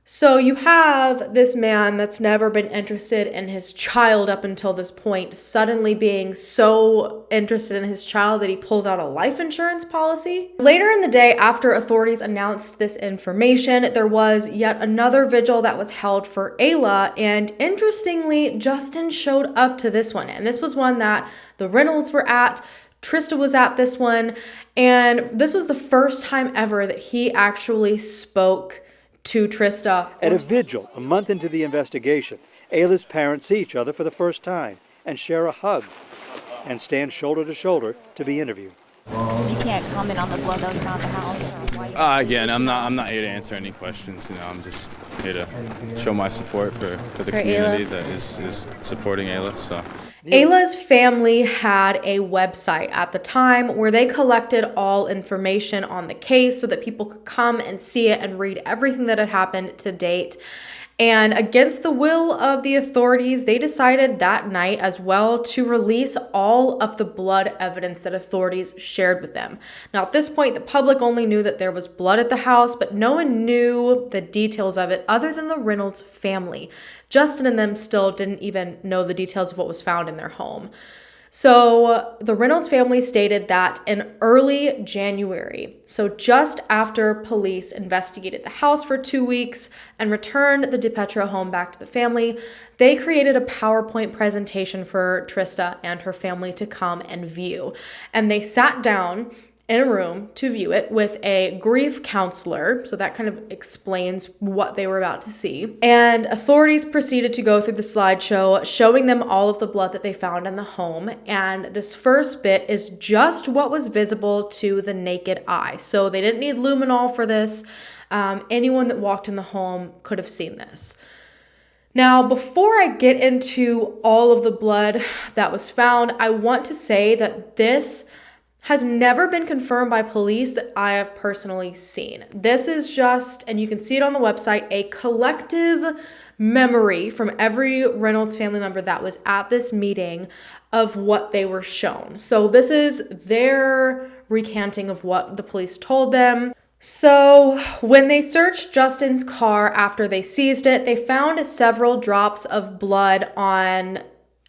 So you have this man that's never been interested in his child up until this point, suddenly being so interested in his child that he pulls out a life insurance policy. Later in the day, after authorities announced this information, there was yet another vigil that was held for Ayla, and interestingly, Justin showed up to this one. And this was one that the Reynolds were at. Trista was at this one, and this was the first time ever that he actually spoke to Trista. At a vigil, a month into the investigation, Ayla's parents see each other for the first time and share a hug and stand shoulder to shoulder to be interviewed. You can't comment on the blood that was found in the house. Or why Again, I'm not here to answer any questions. I'm just here to show my support for the community Ayla. that is supporting Ayla. So. Ayla's family had a website at the time where they collected all information on the case so that people could come and see it and read everything that had happened to date. And against the will of the authorities, they decided that night as well to release all of the blood evidence that authorities shared with them. Now, at this point, the public only knew that there was blood at the house, but no one knew the details of it other than the Reynolds family. Justin and them still didn't even know the details of what was found in their home. So the Reynolds family stated that in early January, so just after police investigated the house for 2 weeks and returned the DiPietro home back to the family, they created a PowerPoint presentation for Trista and her family to come and view. And they sat down in a room to view it with a grief counselor. So that kind of explains what they were about to see. And authorities proceeded to go through the slideshow, showing them all of the blood that they found in the home. And this first bit is just what was visible to the naked eye. So they didn't need luminol for this. Anyone that walked in the home could have seen this. Now, before I get into all of the blood that was found, I want to say that this has never been confirmed by police that I have personally seen. This is just, and you can see it on the website, a collective memory from every Reynolds family member that was at this meeting of what they were shown. So this is their recanting of what the police told them. So when they searched Justin's car after they seized it, they found several drops of blood on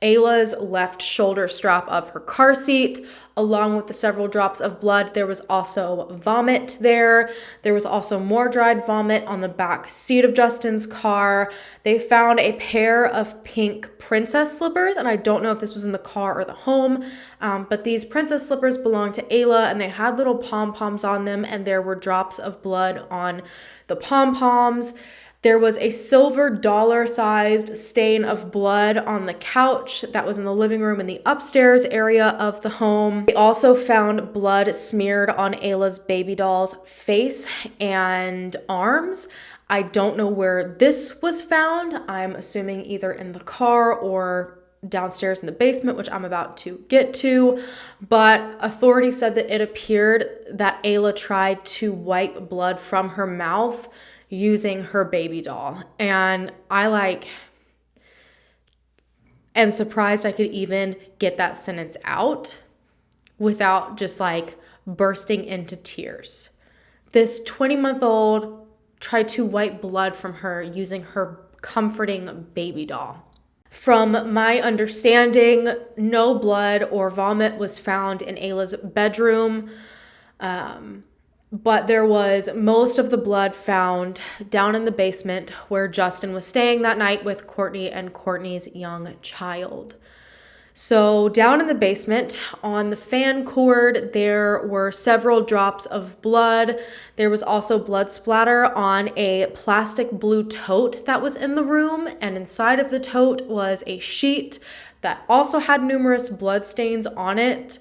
Ayla's left shoulder strap of her car seat, along with the several drops of blood. There was also vomit there. There was also more dried vomit on the back seat of Justin's car. They found a pair of pink princess slippers, and I don't know if this was in the car or the home, but these princess slippers belonged to Ayla, and they had little pom-poms on them, and there were drops of blood on the pom-poms. There was a silver dollar-sized stain of blood on the couch that was in the living room in the upstairs area of the home. They also found blood smeared on Ayla's baby doll's face and arms. I don't know where this was found. I'm assuming either in the car or downstairs in the basement, which I'm about to get to. But authorities said that it appeared that Ayla tried to wipe blood from her mouth using her baby doll. And I am surprised I could even get that sentence out without just bursting into tears. This 20-month-old tried to wipe blood from her using her comforting baby doll. From my understanding, no blood or vomit was found in Ayla's bedroom. But there was most of the blood found down in the basement where Justin was staying that night with Courtney and Courtney's young child. So down in the basement on the fan cord, there were several drops of blood. There was also blood splatter on a plastic blue tote that was in the room, and inside of the tote was a sheet that also had numerous blood stains on it.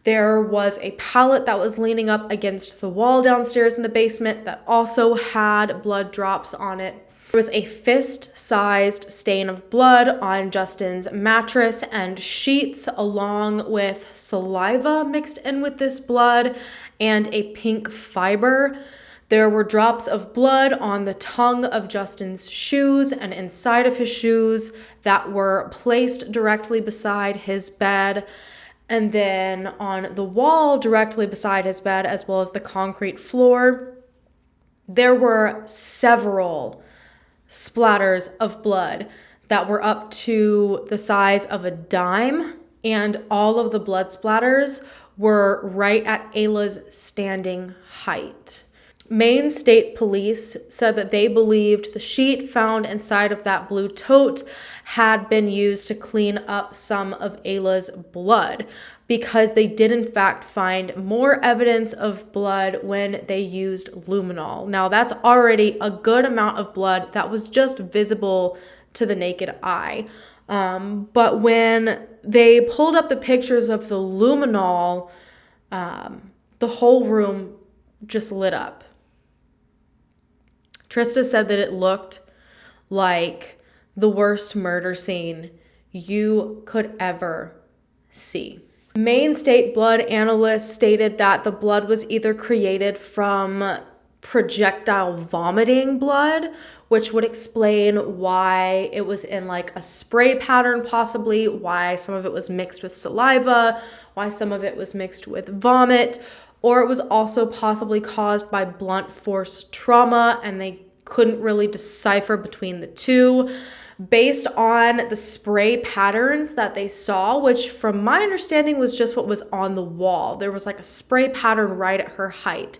There was a pallet that was leaning up against the wall downstairs in the basement that also had blood drops on it. There was a fist-sized stain of blood on Justin's mattress and sheets, along with saliva mixed in with this blood and a pink fiber. There were drops of blood on the tongue of Justin's shoes and inside of his shoes that were placed directly beside his bed. And then on the wall directly beside his bed, as well as the concrete floor, there were several splatters of blood that were up to the size of a dime, and all of the blood splatters were right at Ayla's standing height. Maine State Police said that they believed the sheet found inside of that blue tote had been used to clean up some of Ayla's blood, because they did in fact find more evidence of blood when they used luminol. Now that's already a good amount of blood that was just visible to the naked eye. But when they pulled up the pictures of the luminol, the whole room just lit up. Trista said that it looked like the worst murder scene you could ever see. Maine State blood analysts stated that the blood was either created from projectile vomiting blood, which would explain why it was in a spray pattern, possibly why some of it was mixed with saliva, why some of it was mixed with vomit, or it was also possibly caused by blunt force trauma, and they couldn't really decipher between the two. Based on the spray patterns that they saw, which from my understanding was just what was on the wall, there was a spray pattern right at her height.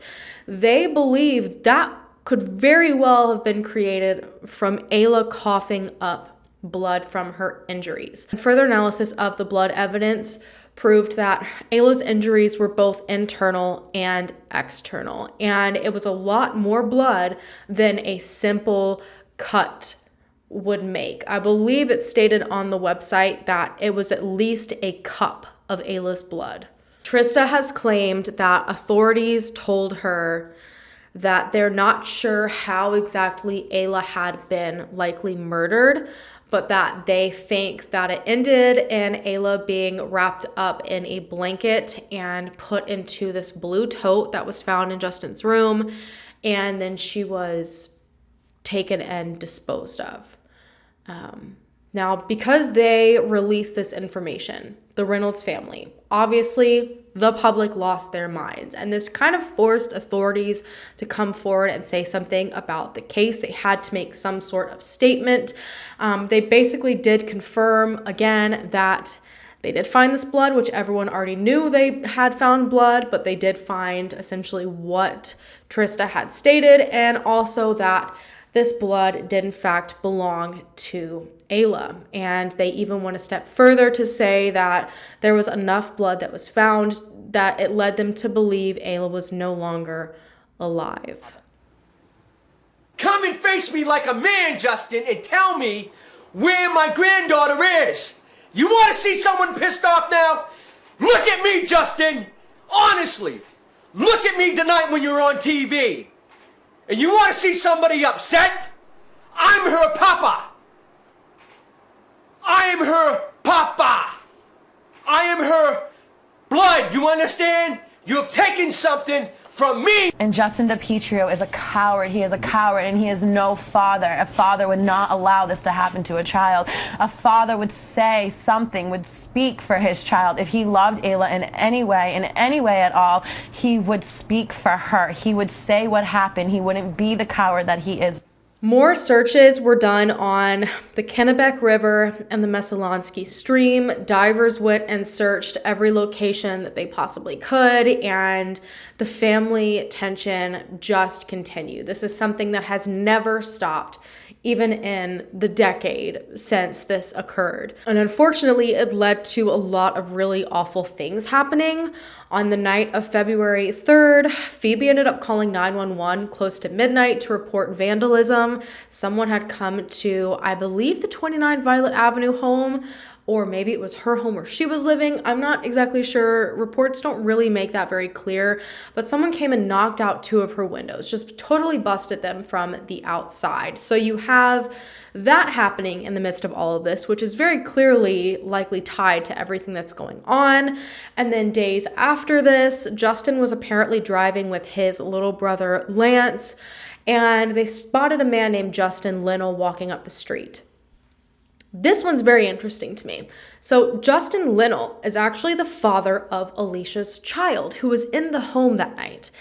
They believe that could very well have been created from Ayla coughing up blood from her injuries. Further analysis of the blood evidence proved that Ayla's injuries were both internal and external, and it was a lot more blood than a simple cut would make. I believe it stated on the website that it was at least a cup of Ayla's blood. Trista has claimed that authorities told her that they're not sure how exactly Ayla had been likely murdered, but that they think that it ended in Ayla being wrapped up in a blanket and put into this blue tote that was found in Justin's room, and then she was taken and disposed of. Now, because they released this information, the Reynolds family, obviously the public lost their minds. And this kind of forced authorities to come forward and say something about the case. They had to make some sort of statement. They basically did confirm again that they did find this blood, which everyone already knew they had found blood, but they did find essentially what Trista had stated, and also that this blood did in fact belong to Ayla. And they even went a step further to say that there was enough blood that was found that it led them to believe Ayla was no longer alive. Come and face me like a man, Justin, and tell me where my granddaughter is. You want to see someone pissed off now? Look at me, Justin. Honestly, look at me tonight when you're on TV. And you want to see somebody upset? I'm her papa. I am her papa. I am her blood. You understand? You have taken something from me. And Justin DiPietro is a coward. He is a coward, and he is no father. A father would not allow this to happen to a child. A father would say something, would speak for his child. If he loved Ayla in any way at all, he would speak for her. He would say what happened. He wouldn't be the coward that he is. More searches were done on the Kennebec River and the Messalonsky Stream. Divers went and searched every location that they possibly could, and the family tension just continued. This is something that has never stopped, even in the decade since this occurred. And unfortunately, it led to a lot of really awful things happening. On the night of February 3rd, Phoebe ended up calling 911 close to midnight to report vandalism. Someone had come to, I believe, the 29 Violet Avenue home, or maybe it was her home where she was living. I'm not exactly sure. Reports don't really make that very clear, but someone came and knocked out two of her windows, just totally busted them from the outside. So you have that happening in the midst of all of this, which is very clearly likely tied to everything that's going on. And then days after this, Justin was apparently driving with his little brother, Lance, and they spotted a man named Justin Linnell walking up the street. This one's very interesting to me. So Justin Linnell is actually the father of Alicia's child, who was in the home that night.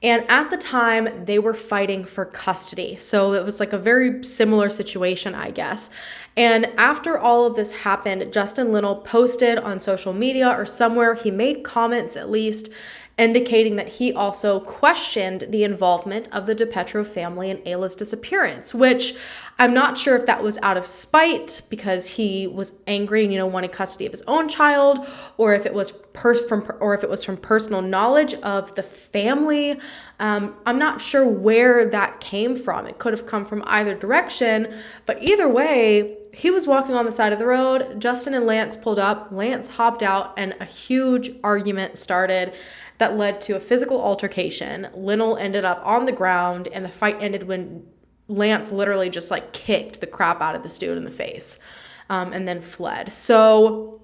And at the time, they were fighting for custody. So it was like a very similar situation, I guess. And after all of this happened, Justin Linnell posted on social media or somewhere, he made comments at least, indicating that he also questioned the involvement of the DiPietro family in Ayla's disappearance, which I'm not sure if that was out of spite because he was angry and, wanted custody of his own child, or if it was from personal knowledge of the family. I'm not sure where that came from. It could have come from either direction, but either way, he was walking on the side of the road. Justin and Lance pulled up. Lance hopped out, and a huge argument started that led to a physical altercation. Linnell ended up on the ground, and the fight ended when Lance literally just kicked the crap out of this dude in the face, and then fled. So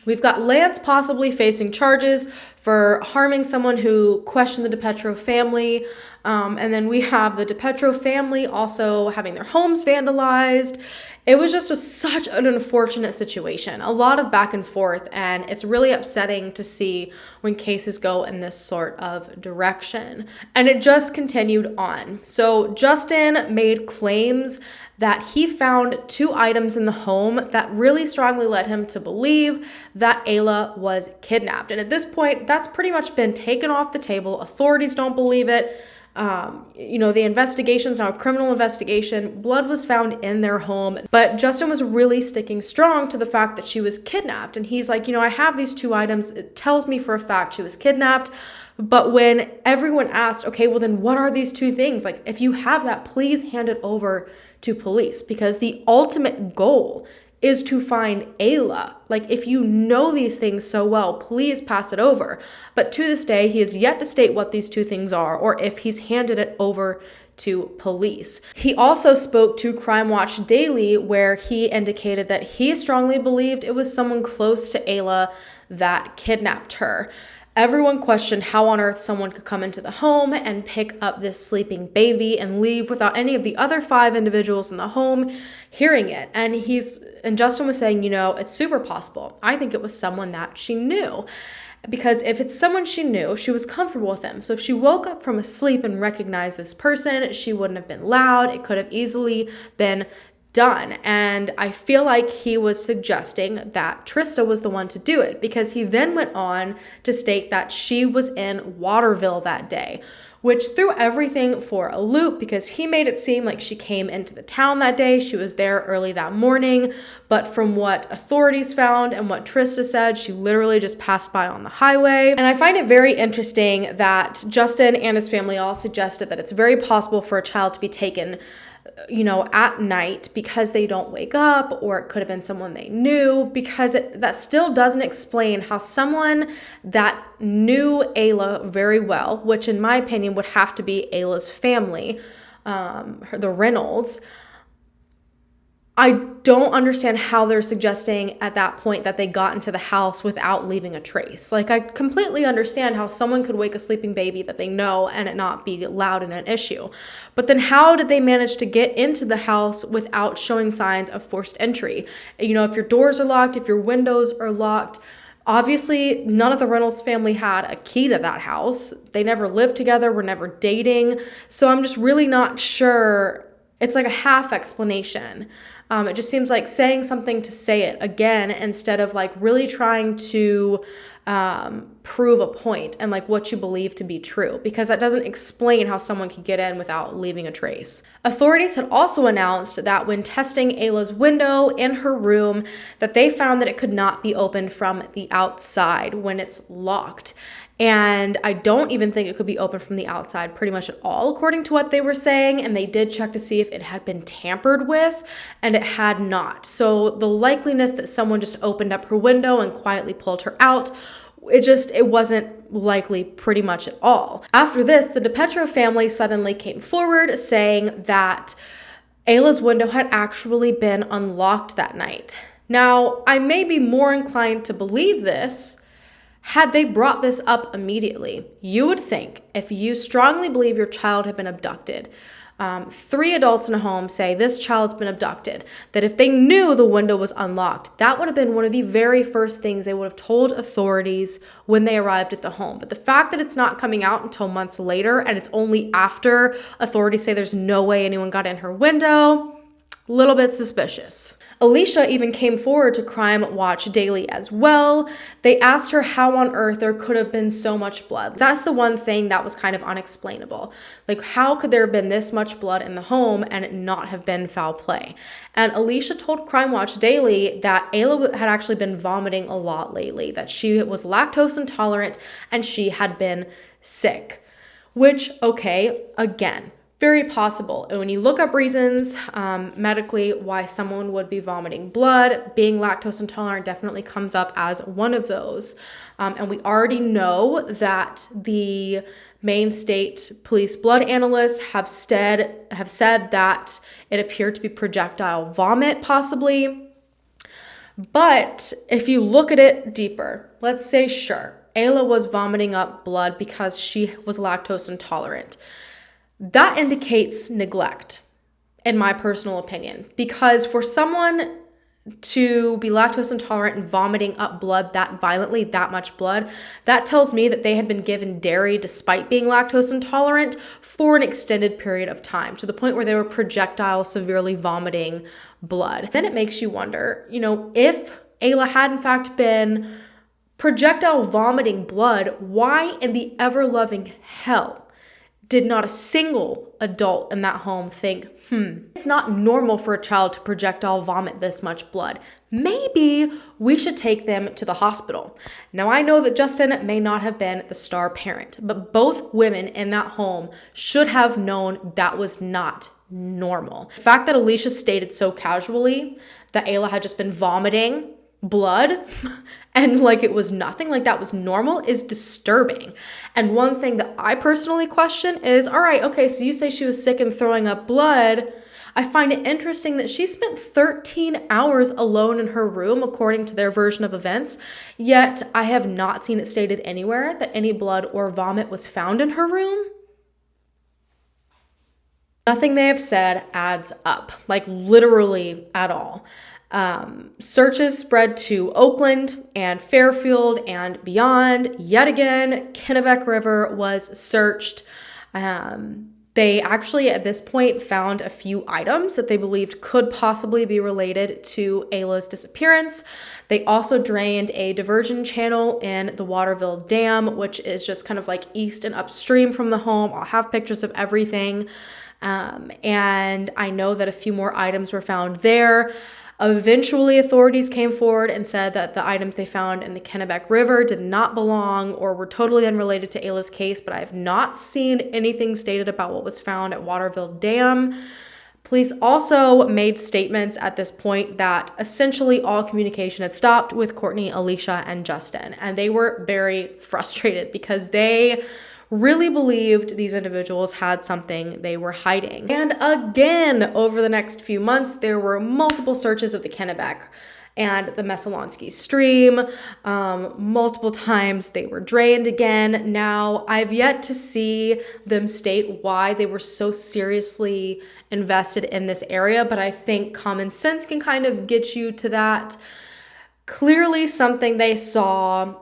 we've got Lance possibly facing charges for harming someone who questioned the DiPietro family. And then we have the DiPietro family also having their homes vandalized. It was just such an unfortunate situation, a lot of back and forth, and it's really upsetting to see when cases go in this sort of direction. And it just continued on. So Justin made claims that he found two items in the home that really strongly led him to believe that Ayla was kidnapped. And at this point, that's pretty much been taken off the table. Authorities don't believe it. The investigation's now a criminal investigation. Blood was found in their home, but Justin was really sticking strong to the fact that she was kidnapped. And he's like, I have these two items. It tells me for a fact she was kidnapped. But when everyone asked, okay, well then what are these two things? If you have that, please hand it over to police, because the ultimate goal is to find Ayla. If you know these things so well, please pass it over. But to this day, he has yet to state what these two things are, or if he's handed it over to police. He also spoke to Crime Watch Daily, where he indicated that he strongly believed it was someone close to Ayla that kidnapped her. Everyone questioned how on earth someone could come into the home and pick up this sleeping baby and leave without any of the other 5 individuals in the home hearing it. And Justin was saying, it's super possible. I think it was someone that she knew. Because if it's someone she knew, she was comfortable with them. So if she woke up from a sleep and recognized this person, she wouldn't have been loud. It could have easily been done. And I feel like he was suggesting that Trista was the one to do it, because he then went on to state that she was in Waterville that day, which threw everything for a loop, because he made it seem like she came into the town that day. She was there early that morning, but from what authorities found and what Trista said, she literally just passed by on the highway. And I find it very interesting that Justin and his family all suggested that it's very possible for a child to be taken at night because they don't wake up, or it could have been someone they knew, because that still doesn't explain how someone that knew Ayla very well, which in my opinion would have to be Ayla's family, the Reynolds. I don't understand how they're suggesting at that point that they got into the house without leaving a trace. Like, I completely understand how someone could wake a sleeping baby that they know and it not be loud and an issue. But then how did they manage to get into the house without showing signs of forced entry? If your doors are locked, if your windows are locked, obviously none of the Reynolds family had a key to that house. They never lived together, were never dating. So I'm just really not sure. It's like a half explanation. It just seems like saying something to say it again instead of like really trying to prove a point and like what you believe to be true, because that doesn't explain how someone could get in without leaving a trace. Authorities had also announced that when testing Ayla's window in her room, that they found that it could not be opened from the outside when it's locked. And I don't even think it could be opened from the outside pretty much at all, according to what they were saying. And they did check to see if it had been tampered with, and it had not. So the likeliness that someone just opened up her window and quietly pulled her out, it wasn't likely pretty much at all. After this, the DiPietro family suddenly came forward saying that Ayla's window had actually been unlocked that night. Now, I may be more inclined to believe this had they brought this up immediately. You would think, if you strongly believe your child had been abducted, 3 adults in a home say this child's been abducted, that if they knew the window was unlocked, that would have been one of the very first things they would have told authorities when they arrived at the home. But the fact that it's not coming out until months later, and it's only after authorities say there's no way anyone got in her window, a little bit suspicious. Alicia even came forward to Crime Watch Daily as well. They asked her how on earth there could have been so much blood. That's the one thing that was kind of unexplainable. Like, how could there have been this much blood in the home and it not have been foul play? And Alicia told Crime Watch Daily that Ayla had actually been vomiting a lot lately, that she was lactose intolerant and she had been sick. Which, okay, again, very possible. And when you look up reasons medically why someone would be vomiting blood, being lactose intolerant definitely comes up as one of those. And we already know that the Maine State Police blood analysts have said that it appeared to be projectile vomit, possibly. But if you look at it deeper, let's say, sure, Ayla was vomiting up blood because she was lactose intolerant. That indicates neglect, in my personal opinion, because for someone to be lactose intolerant and vomiting up blood that violently, that much blood, that tells me that they had been given dairy despite being lactose intolerant for an extended period of time, to the point where they were projectile severely vomiting blood. Then it makes you wonder, if Ayla had in fact been projectile vomiting blood, why in the ever-loving hell did not a single adult in that home think, it's not normal for a child to projectile vomit this much blood. Maybe we should take them to the hospital. Now, I know that Justin may not have been the star parent, but both women in that home should have known that was not normal. The fact that Alicia stated so casually that Ayla had just been vomiting blood and like it was nothing, like that was normal, is disturbing. And one thing that I personally question is, all right, okay, so you say she was sick and throwing up blood. I find it interesting that she spent 13 hours alone in her room, according to their version of events, yet I have not seen it stated anywhere that any blood or vomit was found in her room. Nothing they have said adds up, like literally at all. Searches spread to Oakland and Fairfield and beyond. Yet again, Kennebec River was searched. They actually, at this point, found a few items that they believed could possibly be related to Ayla's disappearance. They also drained a diversion channel in the Waterville Dam, which is just kind of like east and upstream from the home. I'll have pictures of everything. And I know that a few more items were found there. Eventually, authorities came forward and said that the items they found in the Kennebec River did not belong or were totally unrelated to Ayla's case, but I have not seen anything stated about what was found at Waterville Dam. Police also made statements at this point that essentially all communication had stopped with Courtney, Alicia, and Justin, and they were very frustrated because they really believed these individuals had something they were hiding. And again, over the next few months, there were multiple searches of the Kennebec and the Messalonsky stream. Multiple times they were drained again. Now, I've yet to see them state why they were so seriously invested in this area, but I think common sense can kind of get you to that. Clearly, something they saw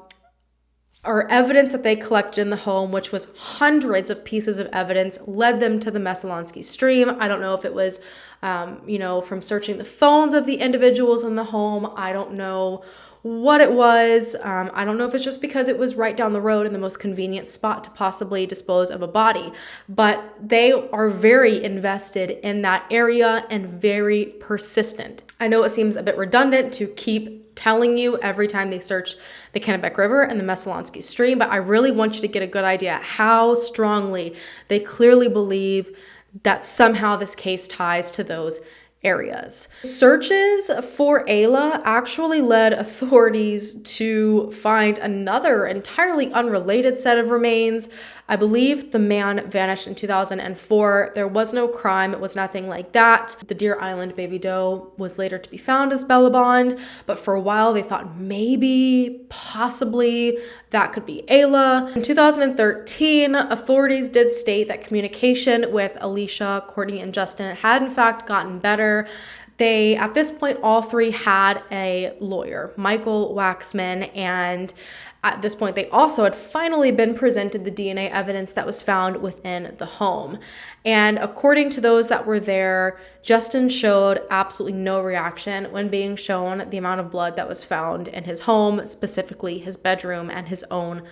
or evidence that they collected in the home, which was hundreds of pieces of evidence, led them to the Messalonsky stream. I don't know if it was, from searching the phones of the individuals in the home. I don't know what it was. I don't know if it's just because it was right down the road in the most convenient spot to possibly dispose of a body, but they are very invested in that area and very persistent. I know it seems a bit redundant to keep telling you every time they search the Kennebec River and the Messalonsky stream, but I really want you to get a good idea how strongly they clearly believe that somehow this case ties to those areas. Searches for Ayla actually led authorities to find another entirely unrelated set of remains. I believe the man vanished in 2004. There was no crime. It was nothing like that. The Deer Island baby doe was later to be found as Bellabond, but for a while they thought maybe, possibly, that could be Ayla. In 2013, authorities did state that communication with Alicia, Courtney, and Justin had in fact gotten better. They, at this point, all three had a lawyer, Michael Waxman, and at this point, they also had finally been presented the DNA evidence that was found within the home. And according to those that were there, Justin showed absolutely no reaction when being shown the amount of blood that was found in his home, specifically his bedroom and his own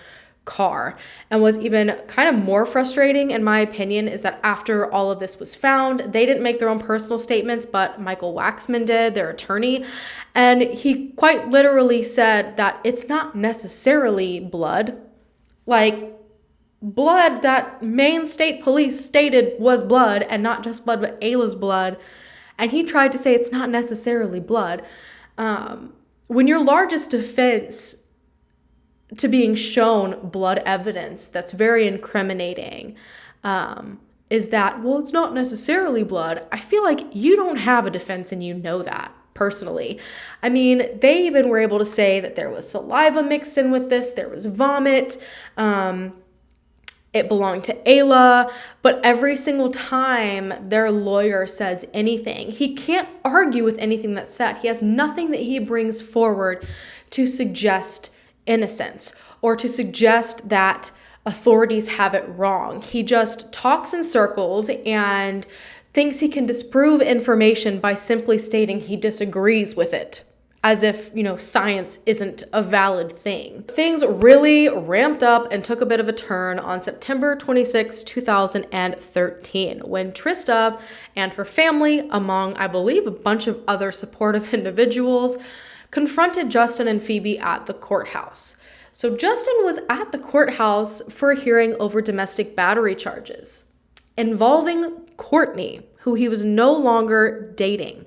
car. And what's even kind of more frustrating, in my opinion, is that after all of this was found, they didn't make their own personal statements, but Michael Waxman did, their attorney, and he quite literally said that it's not necessarily blood. Like, blood that Maine State Police stated was blood, and not just blood, but Ayla's blood, and he tried to say it's not necessarily blood. When your largest defense to being shown blood evidence that's very incriminating is that, well, it's not necessarily blood, I feel like you don't have a defense and you know that, personally. I mean, they even were able to say that there was saliva mixed in with this, there was vomit, it belonged to Ayla, but every single time their lawyer says anything, he can't argue with anything that's said. He has nothing that he brings forward to suggest innocence or to suggest that authorities have it wrong. He just talks in circles and thinks he can disprove information by simply stating he disagrees with it, as if, science isn't a valid thing. Things really ramped up and took a bit of a turn on September 26, 2013, when Trista and her family, among, I believe, a bunch of other supportive individuals, confronted Justin and Phoebe at the courthouse. So Justin was at the courthouse for a hearing over domestic battery charges involving Courtney, who he was no longer dating.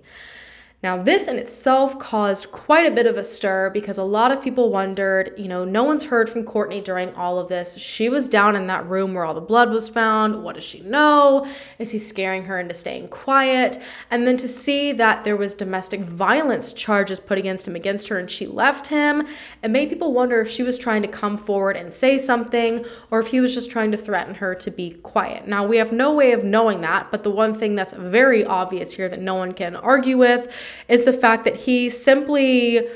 Now, this in itself caused quite a bit of a stir because a lot of people wondered, no one's heard from Courtney during all of this. She was down in that room where all the blood was found. What does she know? Is he scaring her into staying quiet? And then to see that there was domestic violence charges put against her and she left him, it made people wonder if she was trying to come forward and say something or if he was just trying to threaten her to be quiet. Now, we have no way of knowing that, but the one thing that's very obvious here that no one can argue with is the fact that he simply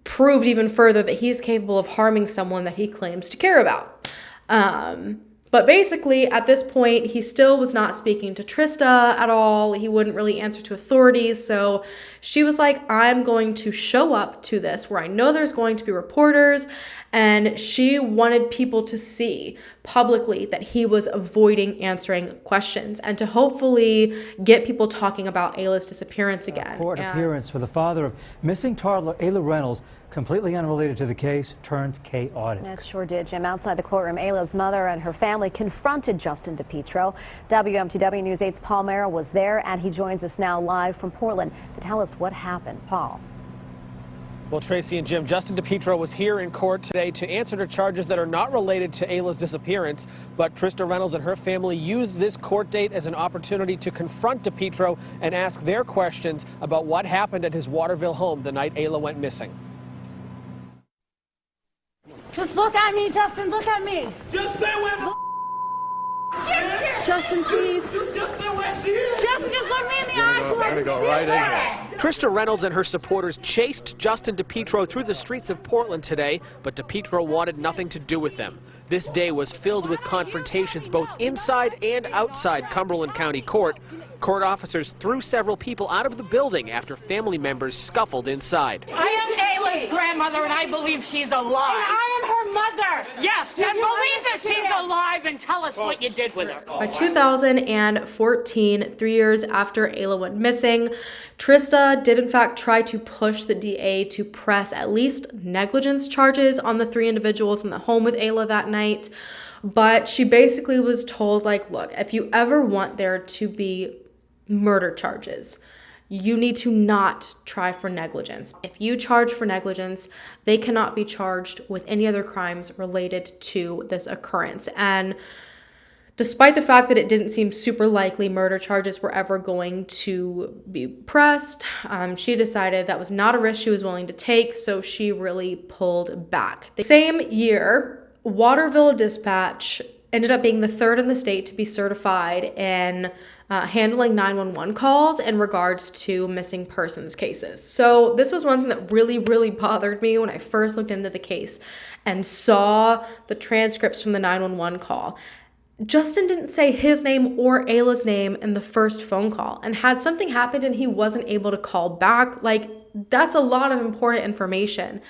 proved even further that he's capable of harming someone that he claims to care about. But basically, at this point, he still was not speaking to Trista at all. He wouldn't really answer to authorities. So she was like, I'm going to show up to this where I know there's going to be reporters. And she wanted people to see publicly that he was avoiding answering questions and to hopefully get people talking about Ayla's disappearance again. Court appearance for the father of missing toddler Ayla Reynolds, completely unrelated to the case, turns chaotic. It sure did, Jim. Outside the courtroom, Ayla's mother and her family confronted Justin DiPietro. WMTW News 8's Paul Merrill was there, and he joins us now live from Portland to tell us what happened. Paul. Well, Tracy and Jim, Justin DiPietro was here in court today to answer to charges that are not related to Ayla's disappearance, but Trista Reynolds and her family used this court date as an opportunity to confront DiPietro and ask their questions about what happened at his Waterville home the night Ayla went missing. Just look at me, Justin, look at me. Just say where the Justin, please. Just say where she is. Justin, just look me in the eye. I'm gonna go right in here. Trista Reynolds and her supporters chased Justin DiPietro through the streets of Portland today, but DiPietro wanted nothing to do with them. This day was filled with confrontations both inside and outside Cumberland County Court. Court officers threw several people out of the building after family members scuffled inside. I am Ayla's grandmother, and I believe she's alive. And I am her mother. Yes, and believe that she's alive, and tell us what you did with her. By 2014, 3 years after Ayla went missing, Trista did in fact try to push the DA to press at least negligence charges on the 3 individuals in the home with Ayla that night. But she basically was told, like, look, if you ever want there to be murder charges, you need to not try for negligence. If you charge for negligence, they cannot be charged with any other crimes related to this occurrence. And despite the fact that it didn't seem super likely murder charges were ever going to be pressed, she decided that was not a risk she was willing to take, so she really pulled back. The same year, Waterville Dispatch ended up being the 3rd in the state to be certified in handling 911 calls in regards to missing persons cases. So this was one thing that really, really bothered me when I first looked into the case and saw the transcripts from the 911 call. Justin didn't say his name or Ayla's name in the first phone call, and had something happened and he wasn't able to call back, like, that's a lot of important information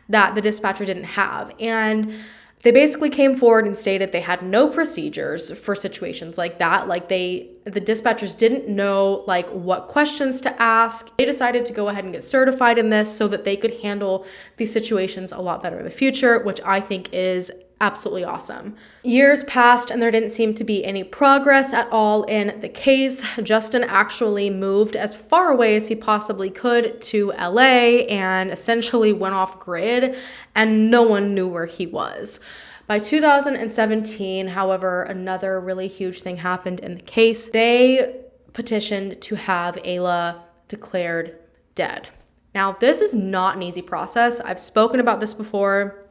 that the dispatcher didn't have. And they basically came forward and stated they had no procedures for situations like that. Like, the dispatchers didn't know, like, what questions to ask. They decided to go ahead and get certified in this so that they could handle these situations a lot better in the future, which I think is absolutely awesome. Years passed and there didn't seem to be any progress at all in the case. Justin actually moved as far away as he possibly could to LA and essentially went off grid, and no one knew where he was. By 2017, however, another really huge thing happened in the case. They petitioned to have Ayla declared dead. Now, this is not an easy process. I've spoken about this before.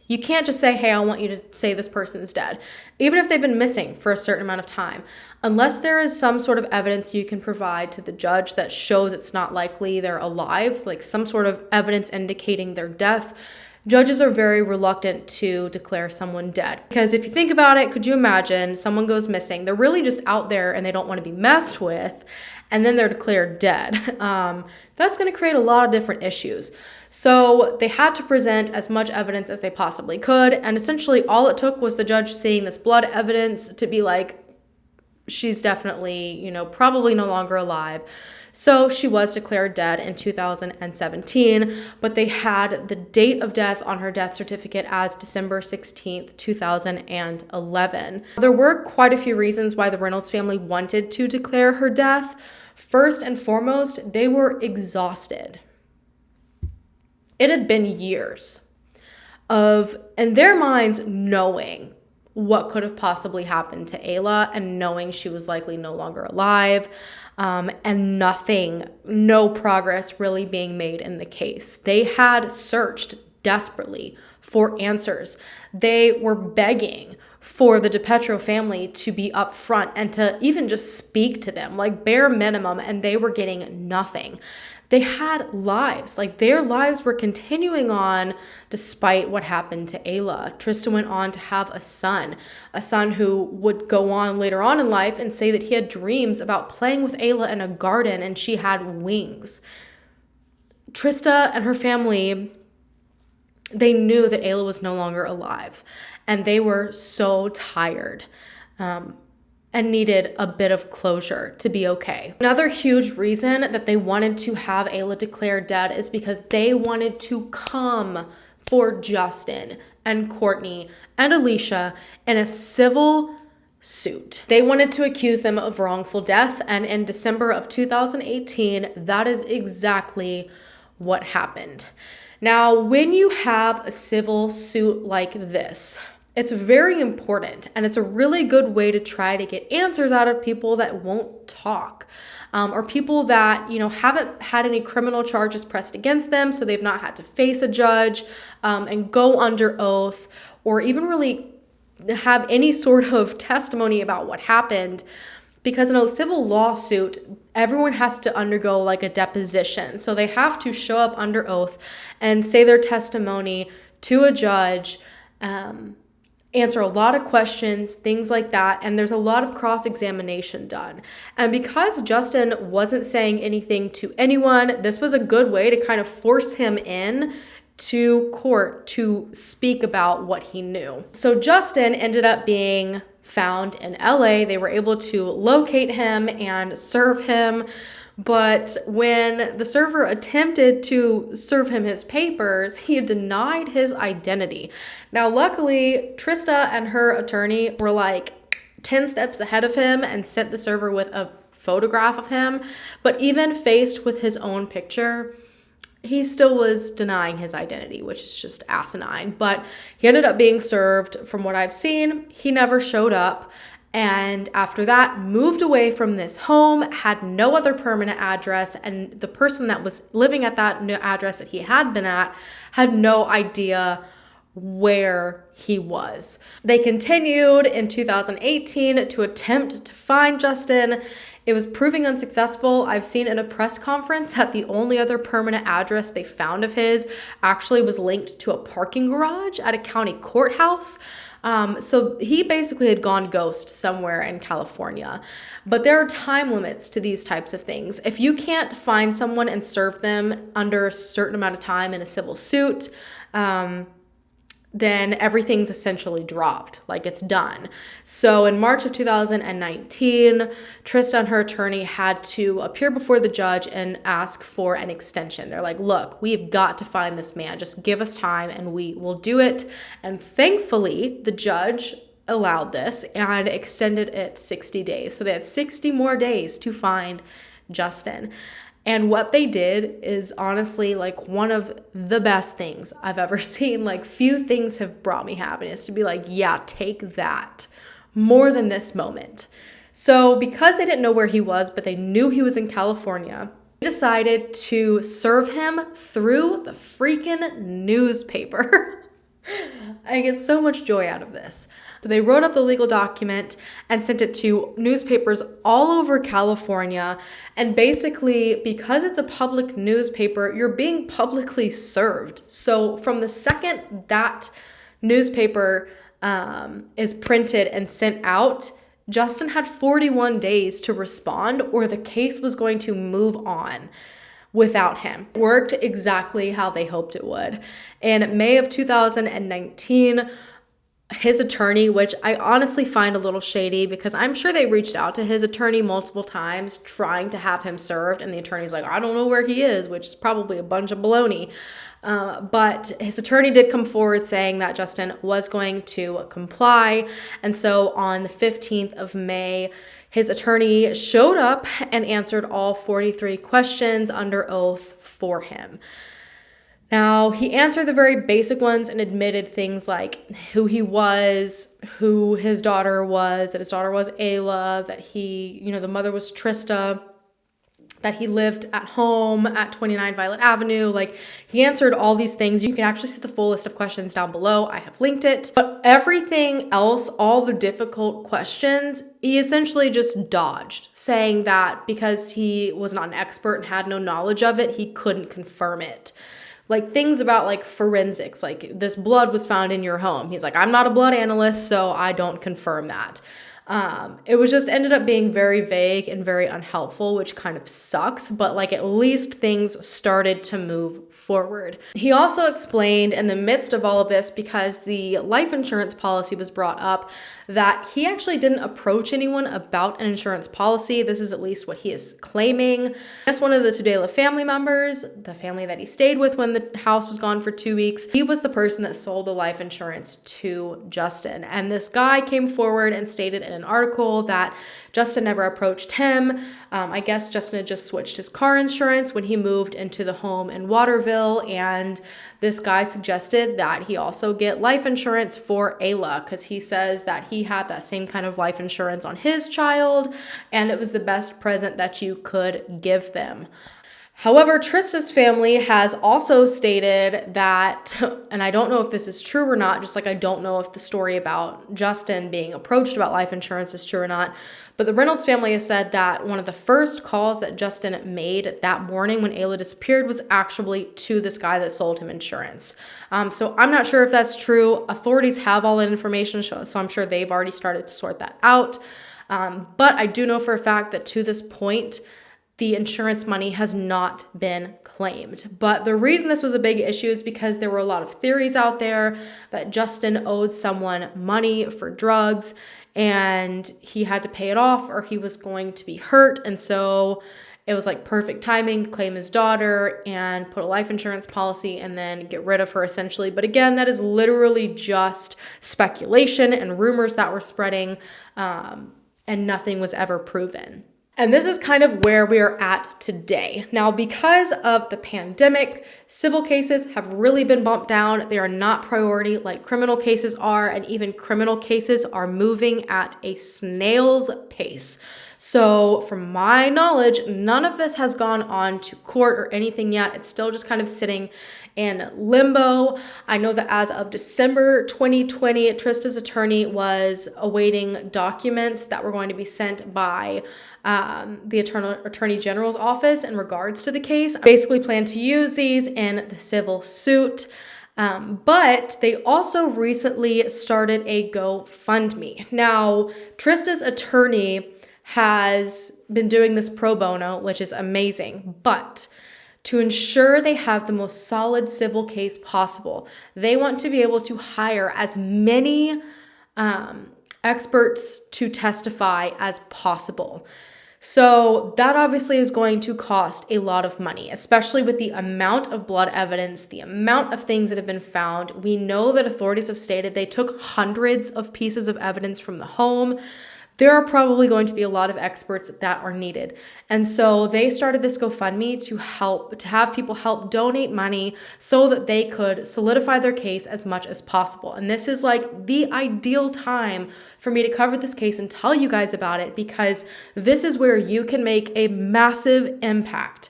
You can't just say, hey, I want you to say this person is dead, even if they've been missing for a certain amount of time. Unless there is some sort of evidence you can provide to the judge that shows it's not likely they're alive, like some sort of evidence indicating their death, judges are very reluctant to declare someone dead. Because if you think about it, could you imagine someone goes missing, they're really just out there and they don't want to be messed with, and then they're declared dead. That's going to create a lot of different issues. So they had to present as much evidence as they possibly could, and essentially all it took was the judge seeing this blood evidence to be like, she's definitely, probably no longer alive. So she was declared dead in 2017, but they had the date of death on her death certificate as December 16th, 2011. There were quite a few reasons why the Reynolds family wanted to declare her death. First and foremost, they were exhausted. It had been years of, in their minds, knowing what could have possibly happened to Ayla and knowing she was likely no longer alive, and no progress really being made in the case. They had searched desperately for answers. They were begging for the DiPietro family to be upfront and to even just speak to them, like bare minimum, and they were getting nothing. They had lives, like their lives were continuing on despite what happened to Ayla. Trista went on to have a son who would go on later on in life and say that he had dreams about playing with Ayla in a garden and she had wings. Trista and her family, they knew that Ayla was no longer alive, and they were so tired and needed a bit of closure to be okay. Another huge reason that they wanted to have Ayla declared dead is because they wanted to come for Justin and Courtney and Alicia in a civil suit. They wanted to accuse them of wrongful death, and in December of 2018, that is exactly what happened. Now, when you have a civil suit like this, it's very important, and it's a really good way to try to get answers out of people that won't talk, or people that, haven't had any criminal charges pressed against them, so they've not had to face a judge and go under oath, or even really have any sort of testimony about what happened. Because in a civil lawsuit, everyone has to undergo like a deposition. So they have to show up under oath and say their testimony to a judge, answer a lot of questions, things like that. And there's a lot of cross-examination done. And because Justin wasn't saying anything to anyone, this was a good way to kind of force him in to court to speak about what he knew. So Justin ended up being found in LA. They were able to locate him and serve him. But when the server attempted to serve him his papers, he denied his identity. Now, luckily, Trista and her attorney were like 10 steps ahead of him and sent the server with a photograph of him. But even faced with his own picture, he still was denying his identity, which is just asinine. But he ended up being served. From what I've seen, he never showed up. And after that, moved away from this home, had no other permanent address, and the person that was living at that address that he had been at had no idea where he was. They continued in 2018 to attempt to find Justin. It was proving unsuccessful. I've seen in a press conference that the only other permanent address they found of his actually was linked to a parking garage at a county courthouse. So he basically had gone ghost somewhere in California. But there are time limits to these types of things. If you can't find someone and serve them under a certain amount of time in a civil suit, then everything's essentially dropped, like it's done. So in March of 2019, Trista and her attorney had to appear before the judge and ask for an extension. They're like, look, we've got to find this man. Just give us time and we will do it. And thankfully, the judge allowed this and extended it 60 days. So they had 60 more days to find Justin. And what they did is honestly like one of the best things I've ever seen. Like few things have brought me happiness to be like, yeah, take that more than this moment. So because they didn't know where he was, but they knew he was in California, they decided to serve him through the freaking newspaper. I get so much joy out of this. So they wrote up the legal document and sent it to newspapers all over California. And basically, because it's a public newspaper, you're being publicly served. So from the second that newspaper is printed and sent out, Justin had 41 days to respond or the case was going to move on without him. It worked exactly how they hoped it would. In May of 2019, his attorney, which I honestly find a little shady because I'm sure they reached out to his attorney multiple times trying to have him served, and the attorney's like, I don't know where he is, which is probably a bunch of baloney. But his attorney did come forward saying that Justin was going to comply. And so on the 15th of May, His attorney showed up and answered all 43 questions under oath for him. Now, he answered the very basic ones and admitted things like who he was, who his daughter was, that his daughter was Ayla, that the mother was Trista, that he lived at home at 29 Violet Avenue. Like, he answered all these things. You can actually see the full list of questions down below. I have linked it. But everything else, all the difficult questions, he essentially just dodged, saying that because he was not an expert and had no knowledge of it, he couldn't confirm it. Like things about like forensics, like this blood was found in your home. He's like, I'm not a blood analyst, so I don't confirm that. It was just ended up being very vague and very unhelpful, which kind of sucks, but like at least things started to move forward. He also explained in the midst of all of this, because the life insurance policy was brought up, that he actually didn't approach anyone about an insurance policy. This is at least what he is claiming. As one of the Tudela family members, the family that he stayed with when the house was gone for 2 weeks, he was the person that sold the life insurance to Justin. And this guy came forward and stated in an article that Justin never approached him. I guess Justin had just switched his car insurance when he moved into the home in Waterville, and this guy suggested that he also get life insurance for Ayla because he says that he had that same kind of life insurance on his child and it was the best present that you could give them. However, Trista's family has also stated that, and I don't know if this is true or not, just like I don't know if the story about Justin being approached about life insurance is true or not, but the Reynolds family has said that one of the first calls that Justin made that morning when Ayla disappeared was actually to this guy that sold him insurance. So I'm not sure if that's true. Authorities have all that information, so I'm sure they've already started to sort that out. But I do know for a fact that to this point, the insurance money has not been claimed. But the reason this was a big issue is because there were a lot of theories out there that Justin owed someone money for drugs and he had to pay it off or he was going to be hurt. And so it was like perfect timing to claim his daughter and put a life insurance policy and then get rid of her essentially. But again, that is literally just speculation and rumors that were spreading, and nothing was ever proven. And this is kind of where we are at today. Now, because of the pandemic, civil cases have really been bumped down. They are not priority like criminal cases are, and even criminal cases are moving at a snail's pace. So from my knowledge, none of this has gone on to court or anything yet. It's still just kind of sitting in limbo. I know that as of December 2020, Trista's attorney was awaiting documents that were going to be sent by the Attorney General's office in regards to the case. I basically plan to use these in the civil suit. But they also recently started a GoFundMe. Now, Trista's attorney has been doing this pro bono, which is amazing, but to ensure they have the most solid civil case possible, they want to be able to hire as many experts to testify as possible. So that obviously is going to cost a lot of money, especially with the amount of blood evidence, the amount of things that have been found. We know that authorities have stated they took hundreds of pieces of evidence from the home. There are probably going to be a lot of experts that are needed. And so they started this GoFundMe to have people help donate money so that they could solidify their case as much as possible. And this is like the ideal time for me to cover this case and tell you guys about it, because this is where you can make a massive impact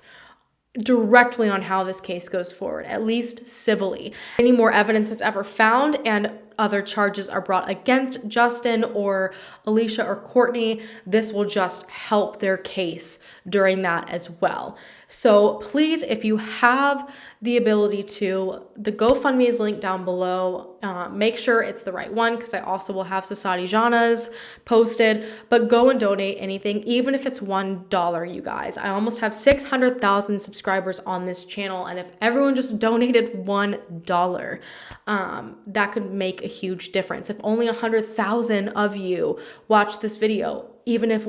directly on how this case goes forward, at least civilly. Any more evidence is ever found and other charges are brought against Justin or Alicia or Courtney, this will just help their case during that as well. So please, if you have the ability to, the GoFundMe is linked down below. Make sure it's the right one, because I also will have Saswati Jana's posted, but go and donate anything, even if it's $1, you guys. I almost have 600,000 subscribers on this channel, and if everyone just donated $1, that could make a huge difference. If only 100,000 of you watch this video, even if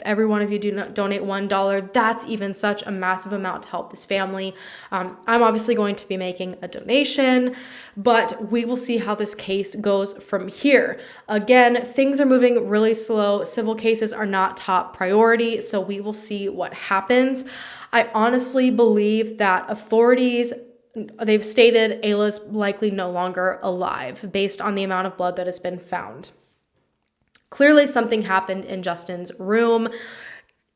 every one of you do not donate $1, that's even such a massive amount to help this family. I'm obviously going to be making a donation, but we will see how this case goes from here. Again, things are moving really slow. Civil cases are not top priority, so we will see what happens. I honestly believe that authorities, they've stated Ayla's likely no longer alive based on the amount of blood that has been found. Clearly something happened in Justin's room.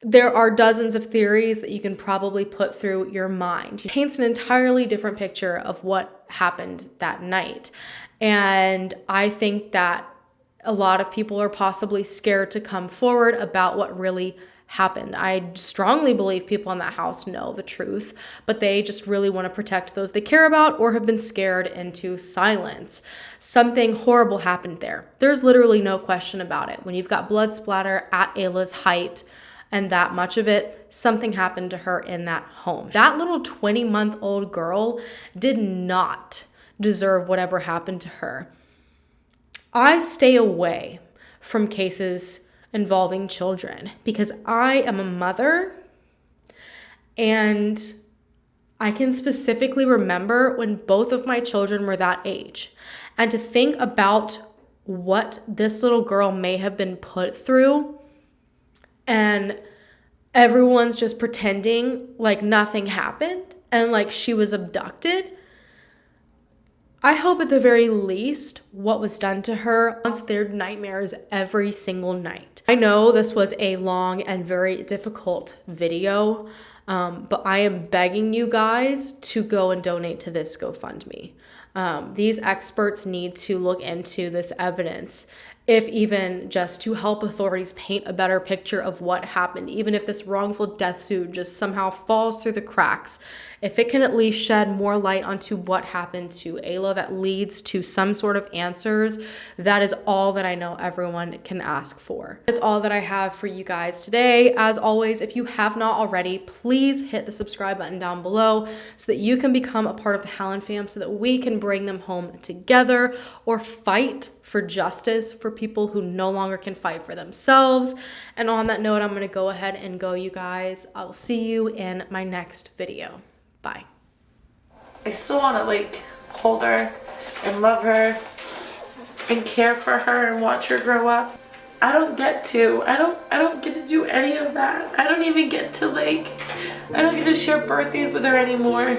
There are dozens of theories that you can probably put through your mind. It paints an entirely different picture of what happened that night. And I think that a lot of people are possibly scared to come forward about what really happened. I strongly believe people in that house know the truth, but they just really want to protect those they care about or have been scared into silence. Something horrible happened there. There's literally no question about it. When you've got blood splatter at Ayla's height and that much of it, something happened to her in that home. That little 20-month-old girl did not deserve whatever happened to her. I stay away from cases involving children because I am a mother, and I can specifically remember when both of my children were that age. And to think about what this little girl may have been put through, and everyone's just pretending like nothing happened and like she was abducted. I hope at the very least what was done to her haunts their nightmares every single night. I know this was a long and very difficult video, but I am begging you guys to go and donate to this GoFundMe. These experts need to look into this evidence, if even just to help authorities paint a better picture of what happened. Even if this wrongful death suit just somehow falls through the cracks, if it can at least shed more light onto what happened to Ayla that leads to some sort of answers, that is all that I know everyone can ask for. That's all that I have for you guys today. As always, if you have not already, please hit the subscribe button down below so that you can become a part of the Helen fam, so that we can bring them home together or fight for justice for people who no longer can fight for themselves. And on that note, I'm going to go ahead and go, you guys. I'll see you in my next video. Bye. I still want to like hold her and love her and care for her and watch her grow up. I don't get to do any of that. I don't even get to I don't get to share birthdays with her anymore.